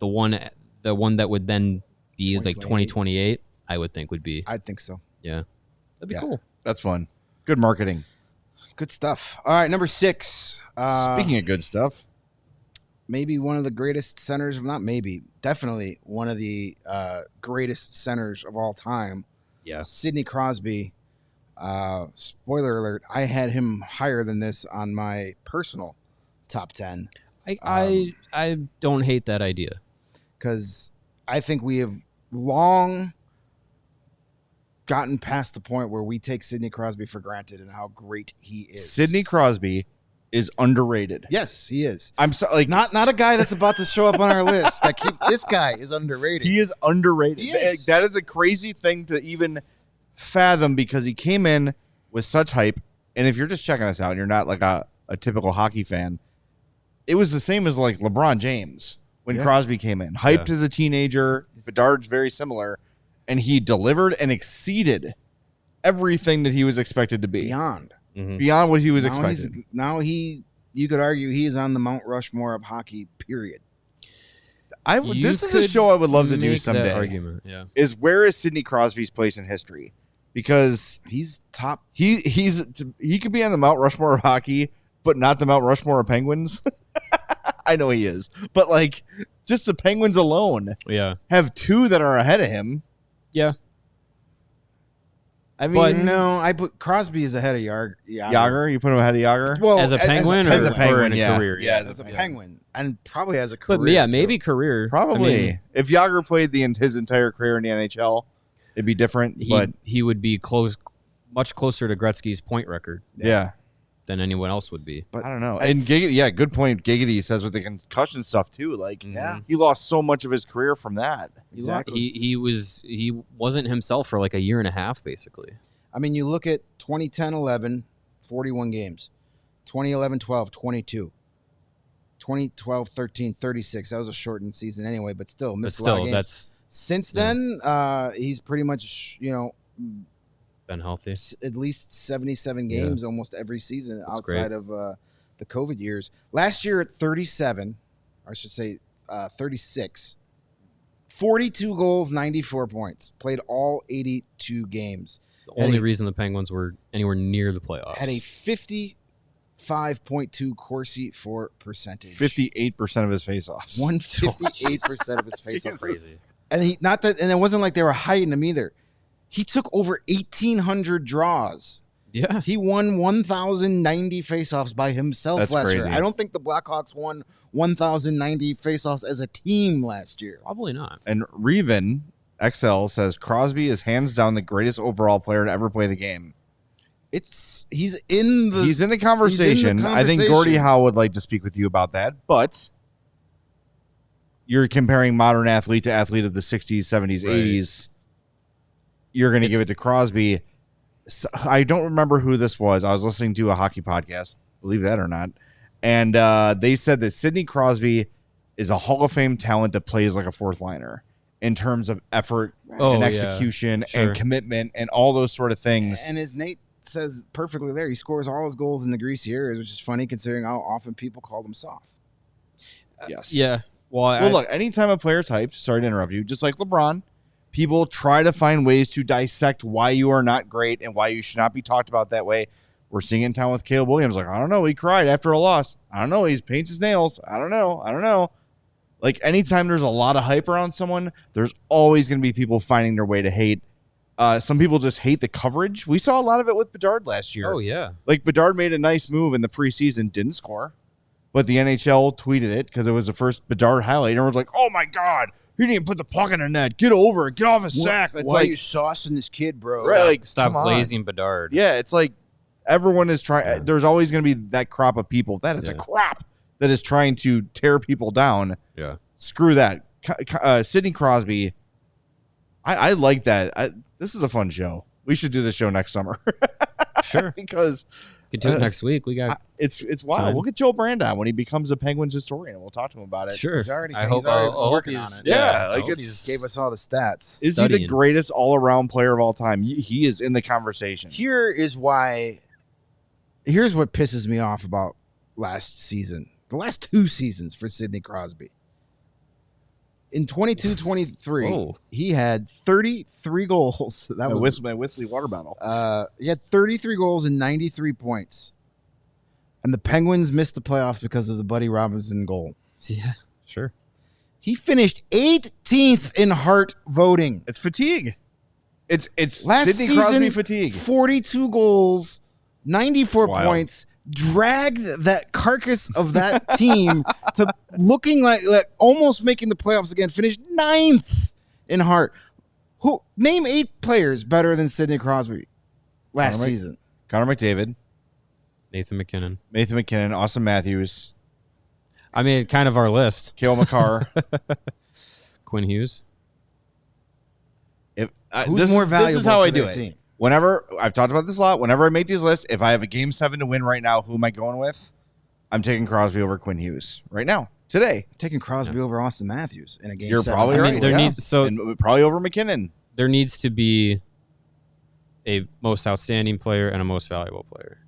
one that would then be like 2028, I would think would be. I think so. Yeah. That'd be cool. That's fun. Good marketing. Good stuff. All right, number 6. Speaking of good stuff, maybe one of the greatest centers, definitely one of the greatest centers of all time. Yeah. Sidney Crosby. Spoiler alert, I had him higher than this on my personal top 10. I don't hate that idea. Because I think we have long gotten past the point where we take Sidney Crosby for granted and how great he is. Sidney Crosby is underrated. Yes, he is. I'm so like not a guy that's about to show up on our list. This guy is underrated. He is underrated. He is. That is a crazy thing to even fathom because he came in with such hype. And if you're just checking us out and you're not like a typical hockey fan, it was the same as like LeBron James when Crosby came in. Hyped as a teenager. Bedard's very similar. And he delivered and exceeded everything that he was expected to be. Beyond what he was expected. You could argue he is on the Mount Rushmore of hockey, period. This is a show I would love to do someday. That argument, yeah. Is where is Sidney Crosby's place in history? Because he's top. He could be on the Mount Rushmore of hockey, but not the Mount Rushmore of Penguins. I know he is, but like just the Penguins alone, have 2 that are ahead of him. Yeah. I mean, I put Crosby is ahead of Yager. You put him ahead of Yager? Well, as a Penguin as a Penguin, or in a career? Yeah, as a Penguin. And probably as a career. But yeah, maybe career. Probably. I mean, if Yager played his entire career in the NHL, it'd be different. But he would be much closer to Gretzky's point record. Yeah. Than anyone else would be. But I don't know. And Giggity, good point. Giggity says with the concussion stuff too. Like, he lost so much of his career from that. Exactly. He wasn't hhimself for like a year and a half, basically. I mean, you look at 2010-11, 41 games. 2011-12, 22. 2012-13, 36. That was a shortened season anyway, but still missed a lot of games. Since then, he's pretty much, been healthy. At least 77 games almost every season outside of the COVID years. Last year at 37, or I should say 36, 42 goals, 94 points. Played all 82 games. The only reason the Penguins were anywhere near the playoffs. Had a 55.2 Corsi for percentage. 58% of his faceoffs. 158% of his faceoffs. Crazy. And it wasn't like they were hiding him either. He took over 1,800 draws. Yeah. He won 1,090 faceoffs by himself last crazy. year. I don't think the Blackhawks won 1,090 faceoffs as a team last year. Probably not. And Reven XL says Crosby is hands down the greatest overall player to ever play the game. He's in the conversation. I think Gordie Howe would like to speak with you about that, but you're comparing modern athlete to athlete of the 60s, 70s, Right. 80s. You're going to give it to Crosby. So, I don't remember who this was. I was listening to a hockey podcast, believe that or not, and they said that Sidney Crosby is a Hall of Fame talent that plays like a fourth liner in terms of effort and execution and commitment and all those sort of things. And as Nate says perfectly there, he scores all his goals in the greasy areas, which is funny considering how often people call him soft. Yes. Yeah. Well, Look, anytime a player's hyped, sorry to interrupt you, just like LeBron, people try to find ways to dissect why you are not great and why you should not be talked about that way. We're seeing it in town with Caleb Williams. Like, I don't know. He cried after a loss. I don't know. He paints his nails. I don't know. Like, anytime there's a lot of hype around someone, there's always going to be people finding their way to hate. Some people just hate the coverage. We saw a lot of it with Bedard last year. Oh, yeah. Like, Bedard made a nice move in the preseason, didn't score. But the NHL tweeted it because it was the first Bedard highlight. And everyone's like, oh, my God. He didn't even put the puck in the net. Get over it. Get off his sack. It's why like, are you saucing this kid, bro? Right, like, Stop come on. glazing Bedard. Yeah, it's like everyone is trying. Yeah. There's always going to be that crop of people. That is a crop that is trying to tear people down. Yeah. Screw that. Sidney Crosby. I like that. This is a fun show. We should do this show next summer. Sure. Because Could do it next week. We got it's wild. time. We'll get Joe Brand on when he becomes a Penguins historian, and we'll talk to him about it. sure. He's already- I he's hope already I'll working he's- on it. Yeah, I like hope it's- Gave us all the stats. Is he the Studying. greatest all-around player of all time? He is in the conversation. Here's what pisses me off about last season. The last two seasons for Sidney Crosby. In 22-23, Oh. he had 33 goals. That was my whistly water bottle. he had 33 goals and 93 points. And the Penguins missed the playoffs because of the Buddy Robinson goal. Yeah. Sure. He finished 18th in Hart voting. It's fatigue. It's Last Sidney Crosby season, fatigue. 42 goals, 94 Wild. points, dragged that carcass of that team to looking like almost making the playoffs again, finished 9th in Hart. Name 8 players better than Sidney Crosby last Connor season. Connor McDavid, Nathan McKinnon. Nathan McKinnon, Auston Matthews, I mean, kind of our list. Cale Makar. Quinn Hughes. Who's more valuable? This is how to I do their it. team? Whenever I've talked about this a lot, whenever I make these lists, if I have a game 7 to win right now, who am I going with? I'm taking Crosby over Quinn Hughes right now, today. Taking Crosby over Auston Matthews in a game. You're 7. probably I right. mean, there yeah. needs so And probably over McKinnon. there needs to be a most outstanding player and a most valuable player.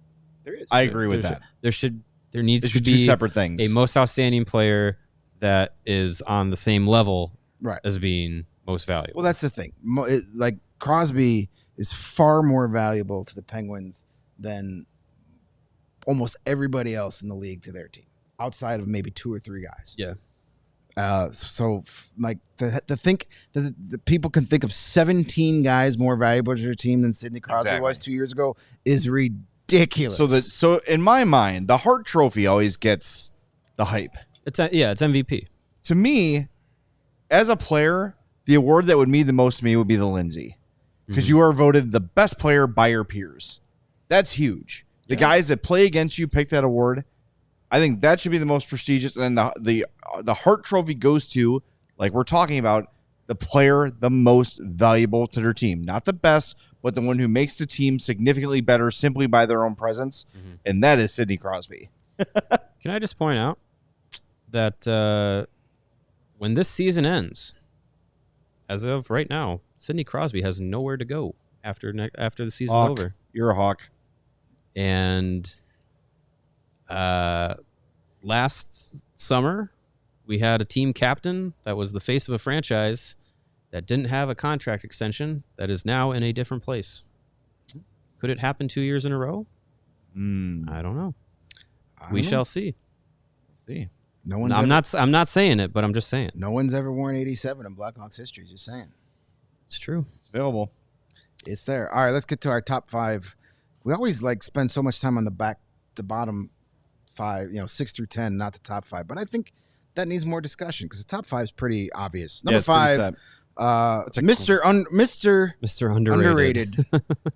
There is. I agree with that. There needs These to are two be separate things. a most outstanding player that is on the same level Right. as being most valuable. Well, that's the thing. Like Crosby is far more valuable to the Penguins than almost everybody else in the league to their team, outside of maybe 2 or 3 guys. Yeah. Like to think that the people can think of 17 guys more valuable to their team than Sidney Crosby Exactly. was 2 years ago is ridiculous. So in my mind, the Hart Trophy always gets the hype. It's MVP. To me, as a player, the award that would mean the most to me would be the Lindsay, because you are voted the best player by your peers. That's huge. The guys that play against you pick that award. I think that should be the most prestigious. And then the Hart Trophy goes to, like we're talking about, the player the most valuable to their team. Not the best, but the one who makes the team significantly better simply by their own presence. And that is Sidney Crosby. Can I just point out that when this season ends, as of right now, Sidney Crosby has nowhere to go after the season's Hawk. over. You're a Hawk. And last summer, we had a team captain that was the face of a franchise that didn't have a contract extension that is now in a different place. Could it happen 2 years in a row? I don't know. We shall see. See. I'm not saying it, but I'm just saying. No one's ever worn 87 in Blackhawks history. Just saying. It's true. It's available. It's there. All right, let's get to our top 5. We always spend so much time on the bottom 5, 6 through 10, not the top 5. But I think that needs more discussion because the top 5 is pretty obvious. Number 5, Mr. Underrated.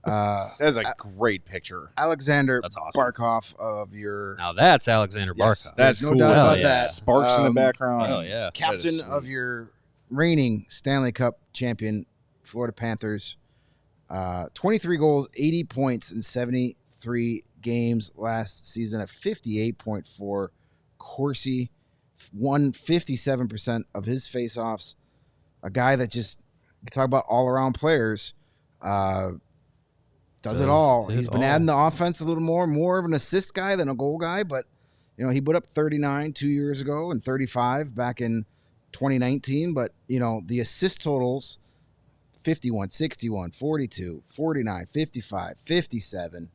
That is a great picture. Alexander That's awesome. Barkov of your. Now that's Alexander Barkov. That's no cool. doubt about yeah. that. Sparks in the background. Hell yeah. Captain of your reigning Stanley Cup champion, Florida Panthers. 23 goals, 80 points in 73 games last season at 58.4. Corsi won 57% of his faceoffs. A guy that just, you talk about all-around players, does it all. He's been adding the offense a little more of an assist guy than a goal guy, but he put up 39 2 years ago and 35 back in 2019, but the assist totals 51, 61, 42, 49, 55, 57.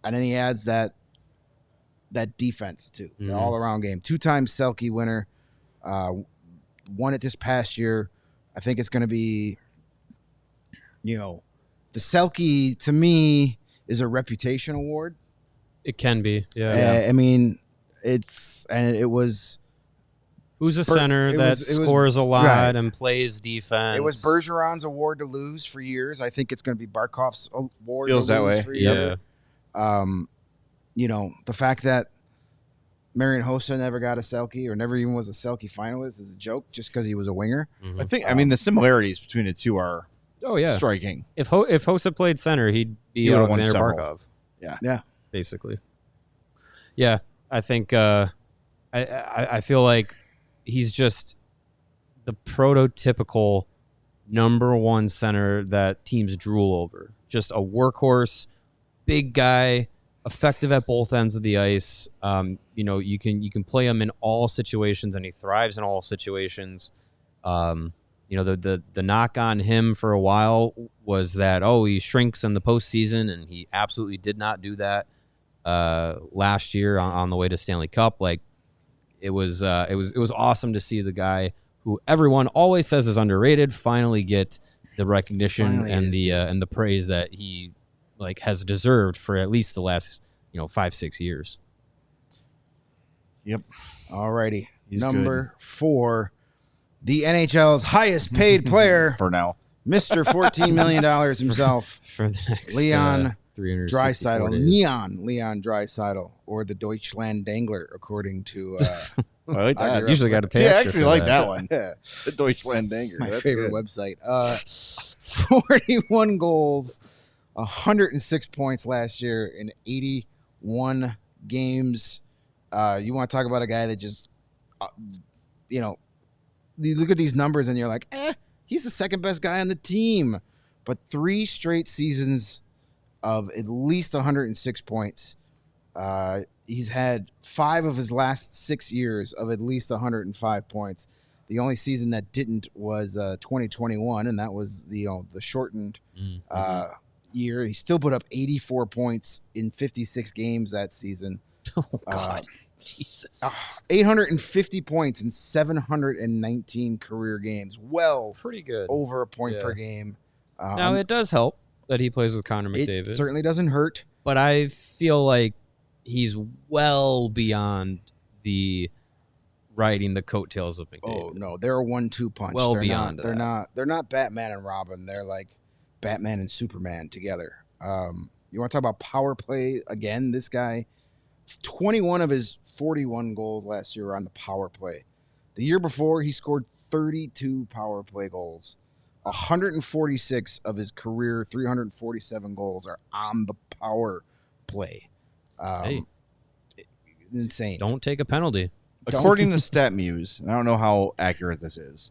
And then he adds that defense too, the all-around game. 2-time Selke winner, won it this past year. I think it's going to be, the Selke to me is a reputation award. It can be. Yeah. I mean, it was. Who's a center that scores a lot and plays defense? It was Bergeron's award to lose for years. I think it's going to be Barkov's award Feels to that lose way. for years. The fact that Marian Hossa never got a Selke or never even was a Selke finalist is a joke just because he was a winger. Mm-hmm. I think, the similarities between the two are striking. If Hossa played center, he'd be He would've won Alexander several. Barkov. Yeah. Basically. Yeah, I think I feel like he's just the prototypical number one center that teams drool over. Just a workhorse, big guy, effective at both ends of the ice. You can play him in all situations, and he thrives in all situations. The knock on him for a while was that he shrinks in the postseason, and he absolutely did not do that last year on the way to Stanley Cup. It was awesome to see the guy who everyone always says is underrated finally get the recognition and the praise that he has deserved for at least the last 5-6 years. Yep. Alrighty. He's Number 4, the NHL's highest paid player for now. Mr. $14 million himself, for the next Leon 364 Draisaitl, days. Leon Draisaitl, or the Deutschland Dangler, according to I like that. Usually got to pay. See, I extra actually for like that. that one. The Deutschland Danger. my That's favorite good. website. 41 goals, 106 points last year in 81 games. You want to talk about a guy that just, you look at these numbers and you're like, he's the second best guy on the team. But 3 straight seasons of at least 106 points. He's had 5 of his last 6 years of at least 105 points. The only season that didn't was 2021, and that was the shortened year. He still put up 84 points in 56 games that season. Oh God, Jesus! 850 points in 719 career games. Well, Pretty good. over a point per game. Now it does help that he plays with Connor McDavid. It certainly doesn't hurt. But I feel like he's well beyond the riding the coattails of McDavid. Oh no, they're a 1-2 punch. Well they're beyond not, that. They're not Batman and Robin. They're like Batman and Superman together. You want to talk about power play again? This guy, 21 of his 41 goals last year were on the power play. The year before, he scored 32 power play goals. 146 of his career 347 goals are on the power play. Insane. Don't take a penalty. According to StatMuse, and I don't know how accurate this is,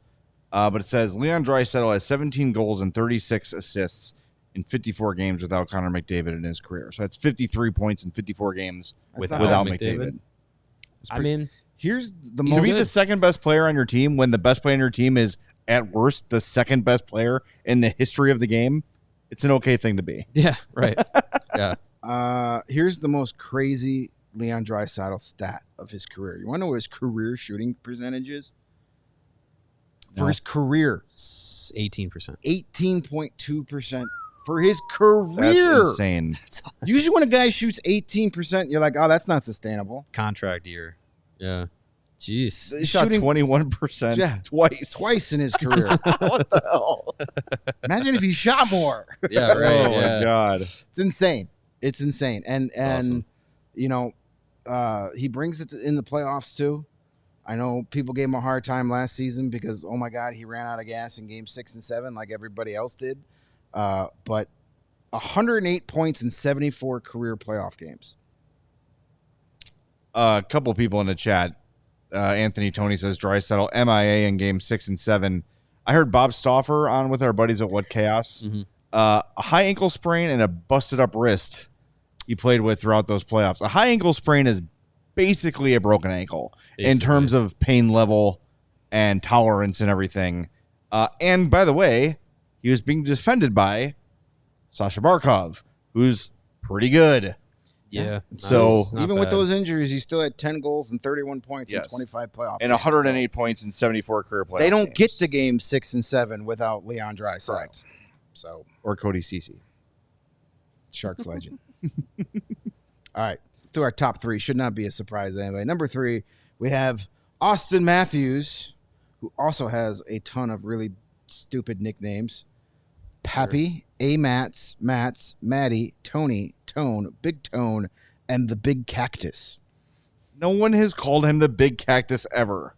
but it says Leon Draisaitl has 17 goals and 36 assists in 54 games without Connor McDavid in his career. So that's 53 points in 54 games without McDavid. Here's the To most. be the second best player on your team when the best player on your team is at worst the second best player in the history of the game, it's an okay thing to be. Yeah, right. Yeah. Here's the most crazy Leon Draisaitl's stat of his career. You want to know what his career shooting percentage is? For his career, 18%. 18.2% for his career. That's insane. Usually when a guy shoots 18%, you're like, oh, that's not sustainable. Contract year. Yeah. Jeez. He shot 21% twice in his career. What the hell? Imagine if he shot more. Yeah, right. Oh, my God. It's insane. It's insane. And awesome. you know, he brings it in the playoffs too. I know people gave him a hard time last season because, oh, my God, he ran out of gas in game 6 and 7 like everybody else did. But 108 points in 74 career playoff games. A couple people in the chat. Anthony Tony says Draisaitl MIA in game 6 and 7. I heard Bob Stauffer on with our buddies at What Chaos. Mm-hmm. A high ankle sprain and a busted up wrist he played with throughout those playoffs. A high ankle sprain is basically a broken ankle in terms of pain level and tolerance and everything. And by the way, he was being defended by Sasha Barkov, who's pretty good. Yeah. So even with those injuries, he still had 10 goals and 31 points in 25 playoff and games. 108 points in 74 career playoff They don't games. get to game 6 and 7 without Leon Draisaitl. Correct. So Or Cody Ceci. Sharks legend. All right, let's do our top 3. Should not be a surprise to anybody. Number 3, we have Auston Matthews, who also has a ton of really stupid nicknames. Pappy, A-Mats, Mats, Matty, Tony, Tone, Big Tone, and the Big Cactus. No one has called him the Big Cactus ever.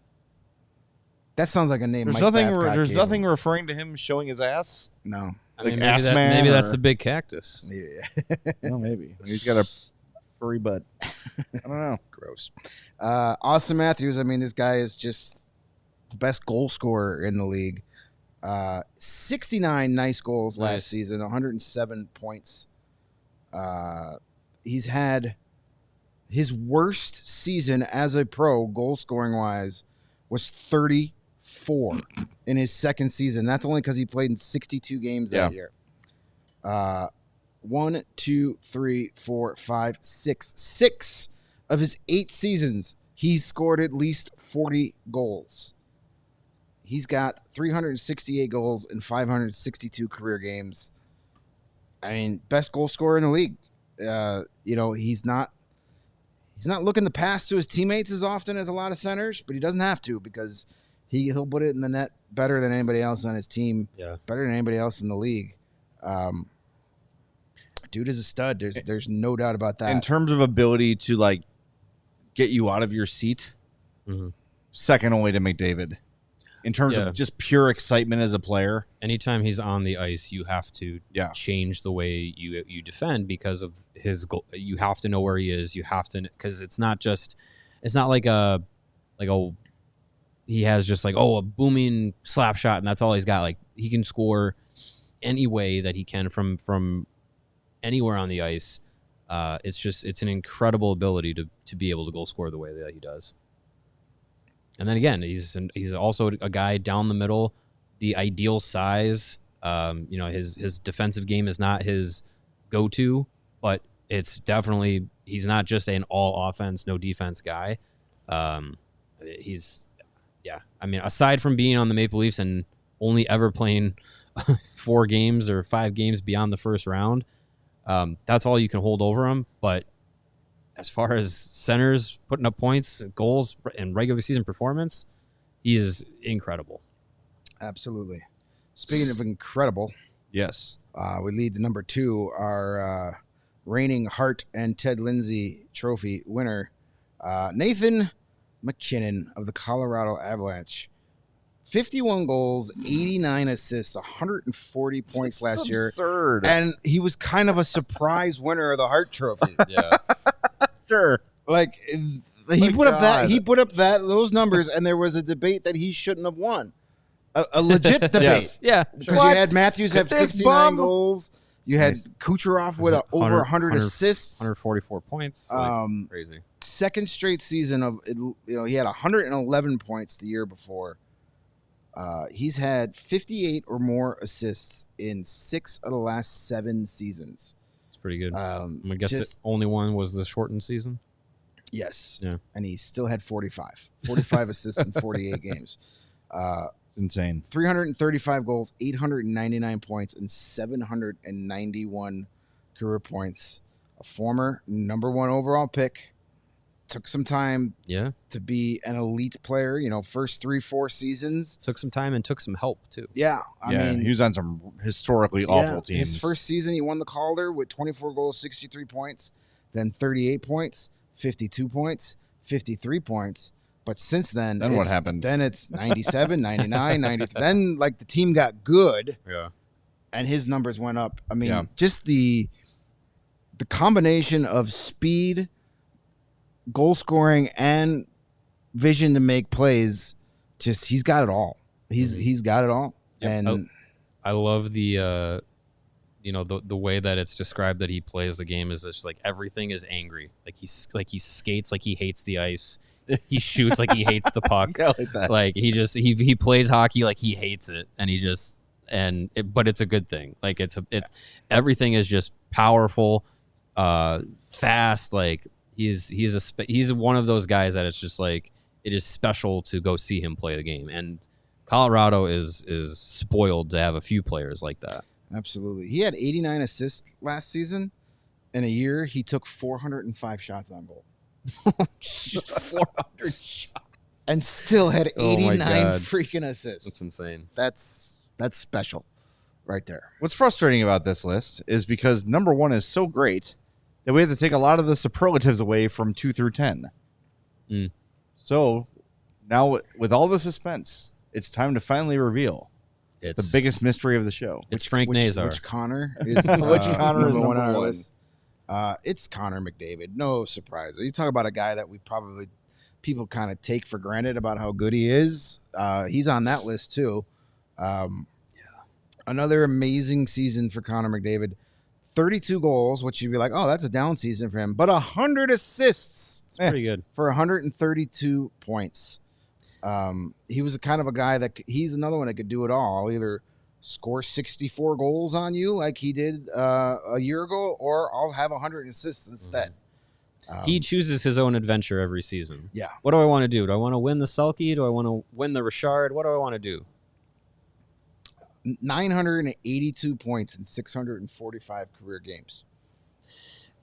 That sounds like a name. There's Mike nothing. Babcock There's gave nothing him. referring to him showing his ass. No. I Like mean, ass man maybe that's or- the big cactus. Yeah. Well, maybe he's got a furry butt. I don't know. Gross. Auston Matthews, I mean, this guy is just the best goal scorer in the league. 69 nice goals last Nice. season, 107 points. He's had his worst season as a pro, goal scoring wise, was 34 in his second season. That's only because he played in 62 games that year. 1, 2, 3, 4, 5, 6. 6 of his 8 seasons, he's scored at least 40 goals. He's got 368 goals in 562 career games. I mean, best goal scorer in the league. You know, he's not looking to pass to his teammates as often as a lot of centers, but he doesn't have to because he'll put it in the net better than anybody else on his team. Yeah. Better than anybody else in the league. Dude is a stud. There's no doubt about that. In terms of ability to like get you out of your seat, second only to McDavid. In terms of just pure excitement as a player, Anytime he's on the ice, you have to change the way you defend because of his goal. You have to know where he is. You have to, because it's not like he has just like, a booming slap shot and that's all he's got. Like he can score any way that he can from anywhere on the ice. It's an incredible ability to be able to goal score the way that he does. And then again, he's also a guy down the middle, the ideal size. His defensive game is not his go-to, but it's definitely, he's not just an all offense, no defense guy. I mean, aside from being on the Maple Leafs and only ever playing 4 games or 5 games beyond the first round, that's all you can hold over him. But as far as centers putting up points, goals, and regular season performance, he is incredible. Absolutely. Speaking of incredible, yes, we lead to number 2, our reigning Hart and Ted Lindsay Trophy winner, Nathan McKinnon of the Colorado Avalanche. 51 goals, 89 assists, 140 points last year. Absurd. And he was kind of a surprise winner of the Hart Trophy. Yeah. Sure. Like he put up those numbers, and there was a debate that he shouldn't have won. A legit debate. Yes. Yeah. Because you had Matthews have 69 goals. You had Kucherov with over 100 assists. 144 points. Crazy. Second straight season of, he had 111 points the year before. He's had 58 or more assists in 6 of the last 7 seasons. It's pretty good. I guess just- the only one was the shortened season. Yes. Yeah. And he still had 45 assists in 48 games. Insane. 335 goals, 899 points, and 791 career points. A former number 1 overall pick. Took some time to be an elite player, first 3-4 seasons. Took some time and took some help, too. Yeah. I mean, he was on some historically awful teams. His first season, he won the Calder with 24 goals, 63 points, then 38 points, 52 points, 53 points. But since then what happened? Then it's 97, 99, 90. Then, the team got good. Yeah. And his numbers went up. I mean, just the combination of speed, goal scoring, and vision to make plays, just he's got it all. He's got it all. Yep. And I love the the way that it's described that he plays the game is just everything is angry. He skates like he hates the ice. He shoots like he hates the puck. I like that. He plays hockey like he hates it, and but it's a good thing. Everything is just powerful, fast. He's one of those guys that it's just it is special to go see him play the game, and Colorado is spoiled to have a few players like that. Absolutely. He had 89 assists last season. In a year, he took 405 shots on goal. 400 shots. And still had 89 God. freaking assists. That's insane. That's special right there. What's frustrating about this list is because number 1 is so great that we have to take a lot of the superlatives away from 2 through 10. So now with all the suspense, it's time to finally reveal the biggest mystery of the show. It's Frank Nazar. Which Connor is which Connor is number 1 on our 1? list? It's Connor McDavid. No surprise. You talk about a guy that people kind of take for granted about how good he is. He's on that list too. Another amazing season for Connor McDavid. 32 goals, which you'd be like, oh, that's a down season for him. But 100 assists. It's pretty good. For 132 points. He was a kind of a guy he's another one that could do it all. I'll either score 64 goals on you like he did a year ago, or I'll have 100 assists instead. He chooses his own adventure every season. Yeah. What do I want to do? Do I want to win the Selke? Do I want to win the Richard? What do I want to do? 982 points in 645 career games.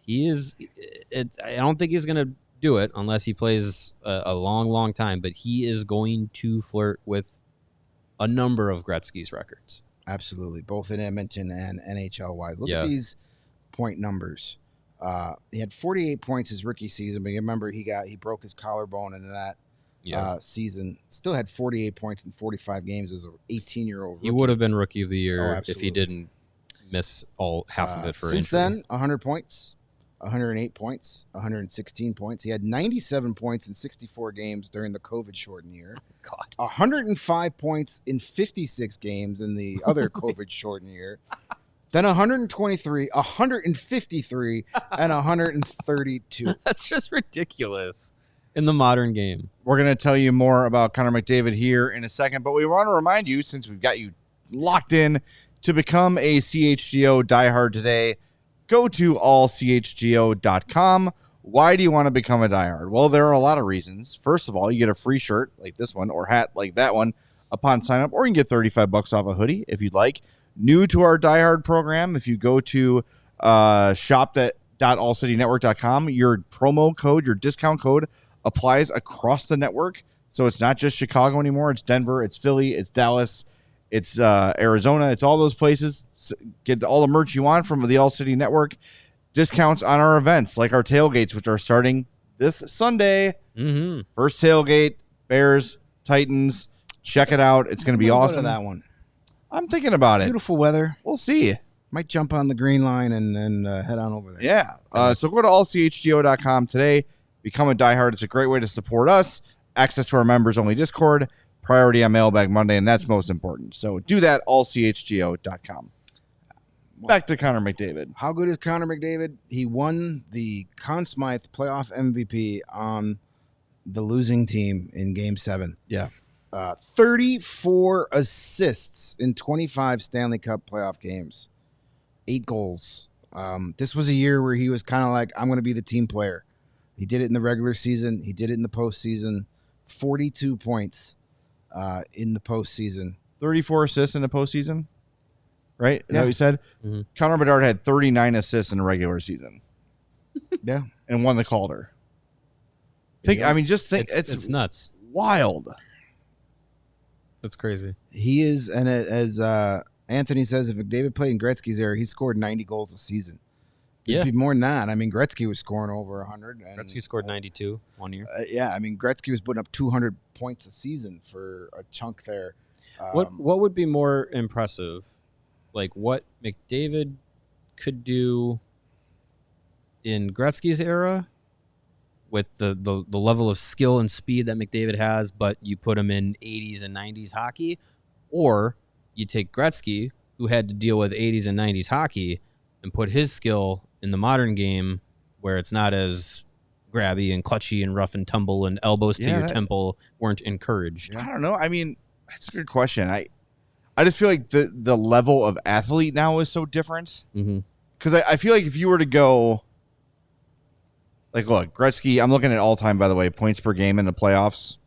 I don't think he's going to do it unless he plays a long, long time, but he is going to flirt with a number of Gretzky's records. Absolutely. Both in Edmonton and NHL wise. Look at these point numbers. He had 48 points his rookie season, but you remember he broke his collarbone in that season. Still had 48 points in 45 games as an 18-year-old rookie. He would have been rookie of the year if absolutely. he didn't miss half of it for since injury. then, 100 points, 108 points, 116 points. He had 97 points in 64 games during the COVID-shortened year. God. 105 points in 56 games in the other COVID-shortened year. Then 123, 153, and 132. That's just ridiculous in the modern game. We're going to tell you more about Connor McDavid here in a second, but we want to remind you, since we've got you locked in, to become a CHGO diehard today, go to allchgo.com. Why do you want to become a diehard? Well, there are a lot of reasons. First of all, you get a free shirt like this one or hat like that one upon sign up, or you can get $35 off a hoodie if you'd like. New to our diehard program, if you go to shop.allcitynetwork.com, your promo code, your discount code applies across the network. So it's not just Chicago anymore. It's Denver, it's Philly, it's Dallas, it's Arizona. It's all those places. Get all the merch you want from the All City Network. Discounts on our events like our tailgates, which are starting this Sunday. Mm-hmm. First tailgate, Bears, Titans. Check it out. It's going to be awesome. Go to that one. I'm thinking about it. Beautiful weather. We'll see. Might jump on the green line and head on over there. Yeah. So go to allchgo.com today. Become a diehard. It's a great way to support us. Access to our members-only Discord. Priority on Mailbag Monday, and that's most important. So do that, allchgo.com. Back to Connor McDavid. How good is Connor McDavid? He won the Conn Smythe playoff MVP on the losing team in Game 7. Yeah. 34 assists in 25 Stanley Cup playoff games. 8 goals. This was a year where he was kind of like, I'm going to be the team player. He did it in the regular season. He did it in the postseason. 42 points in the postseason. 34 assists in the postseason, right? Is that what you said? Mm-hmm. Connor Bedard had 39 assists in the regular season. Yeah. And won the Calder. It's nuts. Wild. That's crazy. He is, and as Anthony says, if McDavid played in Gretzky's era, he scored 90 goals a season. It'd be more than that. I mean, Gretzky was scoring over 100. And, Gretzky scored 92 one year. I mean, Gretzky was putting up 200 points a season for a chunk there. What would be more impressive? Like what McDavid could do in Gretzky's era with the level of skill and speed that McDavid has, but you put him in 80s and 90s hockey, or you take Gretzky, who had to deal with 80s and 90s hockey, and put his skill in the modern game where it's not as grabby and clutchy and rough and tumble and elbows to your temple weren't encouraged. I don't know. I mean, that's a good question. I just feel like the level of athlete now is so different. Because I feel like if you were to go, like, look, Gretzky, I'm looking at all-time, by the way, points per game in the playoffs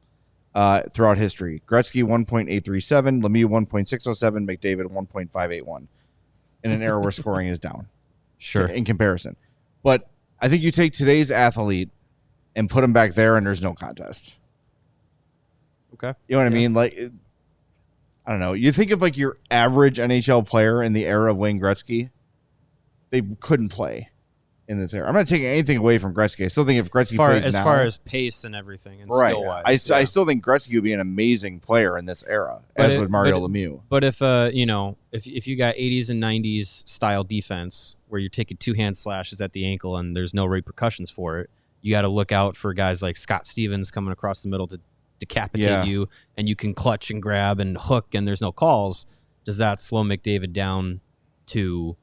throughout history. Gretzky, 1.837, Lemieux, 1.607, McDavid, 1.581 in an era where scoring is down. Sure. In comparison. But I think you take today's athlete and put him back there, and there's no contest. Okay. You know what I mean? Like, I don't know. You think of, like, your average NHL player in the era of Wayne Gretzky, they couldn't play in this era. I'm not taking anything away from Gretzky. I still think if Gretzky plays now, as far as pace and everything and right, skill-wise. I still think Gretzky would be an amazing player in this era, as would Mario Lemieux. But if if you got 80s and 90s style defense where you're taking two-hand slashes at the ankle and there's no repercussions for it, you got to look out for guys like Scott Stevens coming across the middle to decapitate you, and you can clutch and grab and hook and there's no calls. Does that slow McDavid down to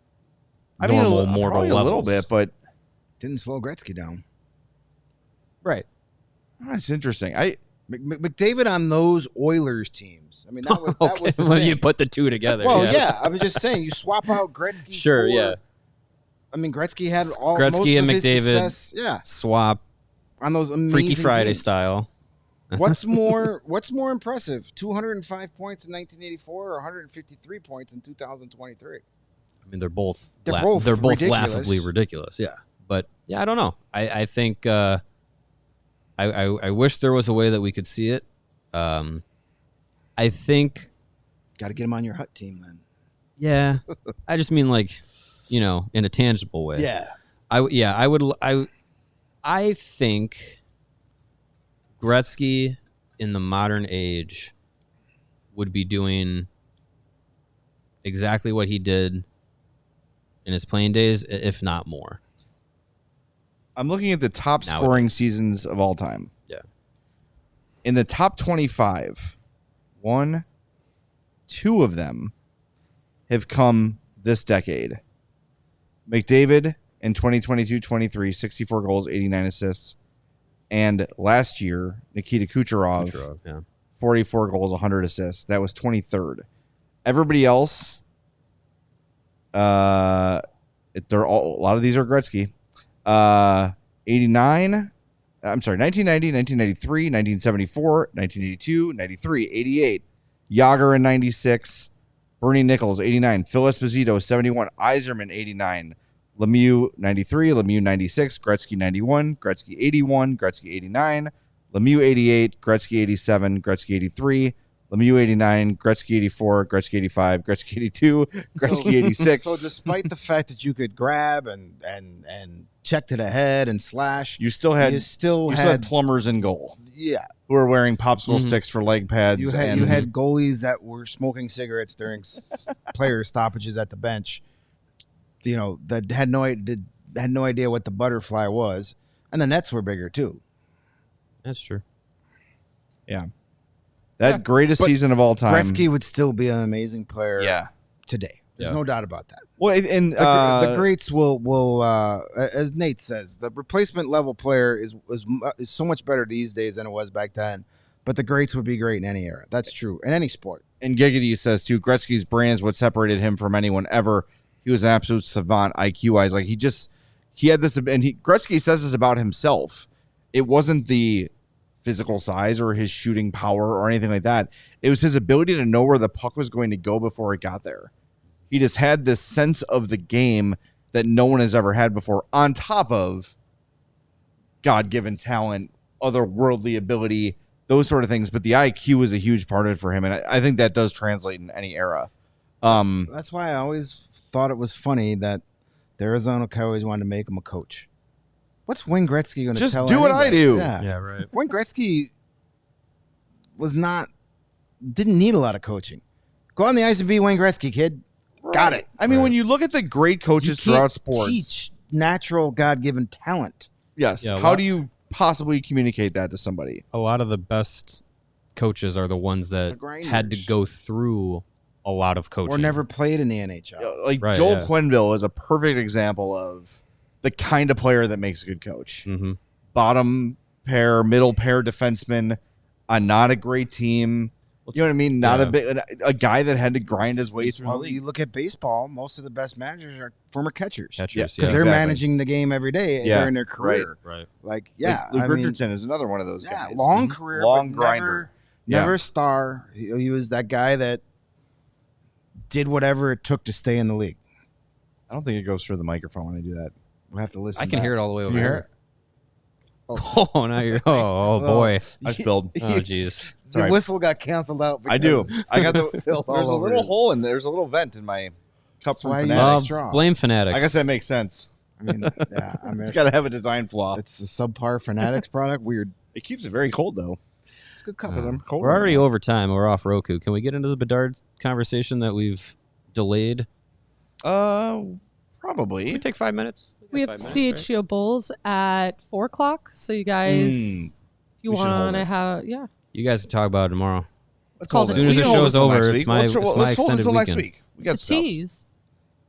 normal mortal levels? A little bit, but didn't slow Gretzky down. Right. That's interesting. McDavid on those Oilers teams. I mean, that was the thing. You put the two together. Well, I was just saying, you swap out Gretzky. Sure, yeah. I mean, Gretzky had Gretzky most and of his McDavid success. Swap on those amazing Freaky Friday teams. style. What's more impressive? 205 points in 1984 or 153 points in 2023? I mean, they're both ridiculous. laughably ridiculous. Yeah. But yeah, I don't know. I think I wish there was a way that we could see it. I think got to get him on your Hut team then. Yeah, I just mean like, in a tangible way. Yeah. I think Gretzky in the modern age would be doing exactly what he did in his playing days, if not more. I'm looking at the top scoring seasons of all time. Yeah. In the top 25, 2 of them have come this decade. McDavid in 2022-23, 64 goals, 89 assists. And last year, Nikita Kucherov 44 goals, 100 assists. That was 23rd. Everybody else, a lot of these are Gretzky. 89, 1990, 1993, 1974, 1982, 93, 88. Yager in 96. Bernie Nichols, 89. Phil Esposito, 71. Yzerman, 89. Lemieux, 93. Lemieux, 96. Gretzky, 91. Gretzky, 81. Gretzky, 89. Lemieux, 88. Gretzky, 87. Gretzky, 83. Lemieux, 89. Gretzky, 84. Gretzky, 85. Gretzky, 82. Gretzky, 86. So despite the fact that you could grab and check to the head and slash, you still had plumbers in goal. Yeah. Who were wearing popsicle sticks for leg pads. You had goalies that were smoking cigarettes during player stoppages at the bench. That had no idea what the butterfly was, and the nets were bigger too. That's true. Yeah, greatest season of all time. Gretzky would still be an amazing player. Yeah. Today, there's no doubt about that. Well, and the greats will as Nate says, the replacement level player is so much better these days than it was back then. But the greats would be great in any era. That's true in any sport. And Giggity says too, Gretzky's brain is what separated him from anyone ever. He was an absolute savant IQ-wise. Like he had this, and Gretzky says this about himself. it wasn't the physical size or his shooting power or anything like that. It was his ability to know where the puck was going to go before it got there. He just had this sense of the game that no one has ever had before, on top of God-given talent, otherworldly ability, those sort of things. But the IQ is a huge part of it for him, and I think that does translate in any era. That's why I always thought it was funny that the Arizona Coyotes wanted to make him a coach. What's Wayne Gretzky going to tell? Just do what I do. Yeah, right. Wayne Gretzky didn't need a lot of coaching. Go on the ice and be Wayne Gretzky, kid. Right. Got it. I mean, when you look at the great coaches throughout sports, teach natural God-given talent. yes. Yeah, How do you possibly communicate that to somebody? A lot of the best coaches are the ones that had to go through a lot of coaching. Or never played in the NHL. Like Right, Joel yeah. Quenneville is a perfect example of the kind of player that makes a good coach. Mm-hmm. Bottom pair, middle pair defenseman, not a great team. You know what I mean? Not a guy that had to grind his way through the Well, league. you look at baseball, most of the best managers are former catchers. Catchers, Because they're managing the game every day during their career. Right. Like, Luke Richardson is another one of those guys. long career, long but grinder. Never a star. He was that guy that did whatever it took to stay in the league. I don't think it goes through the microphone when I do that. We'll have to listen. I can hear it all the way over you hear here. Oh, now you're. Oh boy. I spilled. Oh, jeez. The Sorry. whistle got canceled out. I do. I got the. Spilled all There's a over little it. hole in there. There's a little vent in my cup from why you Fanatics. love straw. Blame Fanatics. I guess that makes sense. I mean, yeah. I mean, It's got to have a design flaw. it's a subpar Fanatics product. Weird. It keeps it very cold though. It's a good cup. Because I'm cold. We're already over time. We're off Roku. Can we get into the Bedard conversation that we've delayed? Probably. Can we take 5 minutes? We have CHGO Bulls at 4 o'clock. So you guys, if you We should hold want to it. have, You guys can talk about it tomorrow. it's called a As soon as the tease. show's over, Next it's week. my Let's hold it extended until next weekend. week. We got It's a stuff. tease.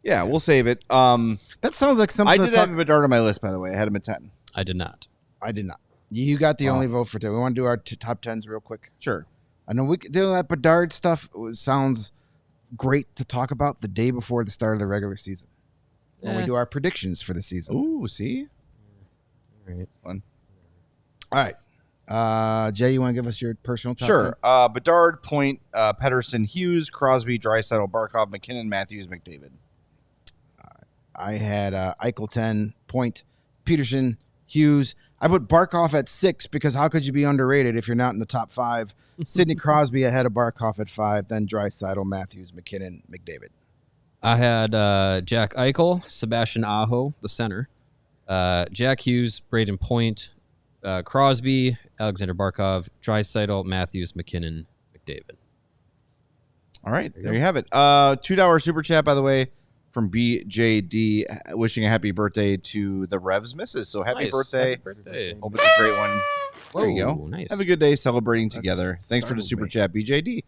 Yeah, we'll save it. That sounds like something. I to did talk- have Bedard on my list, by the way. I had him at 10. I did not. I did not. You got the only vote for today. We want to do our top 10s real quick. Sure. I know we could do that Bedard stuff. Sounds great to talk about the day before the start of the regular season. When we do our predictions for the season. Ooh, see? All right. Fun. All right. Jay, you want to give us your personal top Sure. Bedard, Point, Pedersen, Hughes, Crosby, Draisaitl, Barkov, McKinnon, Matthews, McDavid. 10? I had Eichel 10, Point, Peterson, Hughes. I put Barkov at 6 because how could you be underrated if you're not in the top 5? Sidney Crosby ahead of Barkov at 5, then Draisaitl, Matthews, McKinnon, McDavid. I had Jack Eichel, Sebastian Aho, the center, Jack Hughes, Braden Point, Crosby, Alexander Barkov, Draisaitl, Matthews, McKinnon, McDavid. All right. There you have it. $2 super chat, by the way, from BJD, wishing a happy birthday to the Revs missus. So happy Nice. birthday. Happy birthday. Hope it's a great one. There you Whoa, go. nice. Have a good day celebrating together. Thanks for the startled super me. chat, BJD.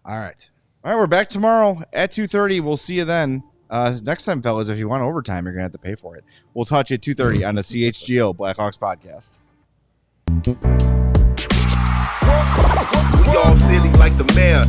All right. All right, we're back tomorrow at 2:30. We'll see you then. Next time, fellas, if you want overtime, you're going to have to pay for it. We'll touch you at 2:30 on the CHGO Blackhawks podcast. We all silly like the mayor.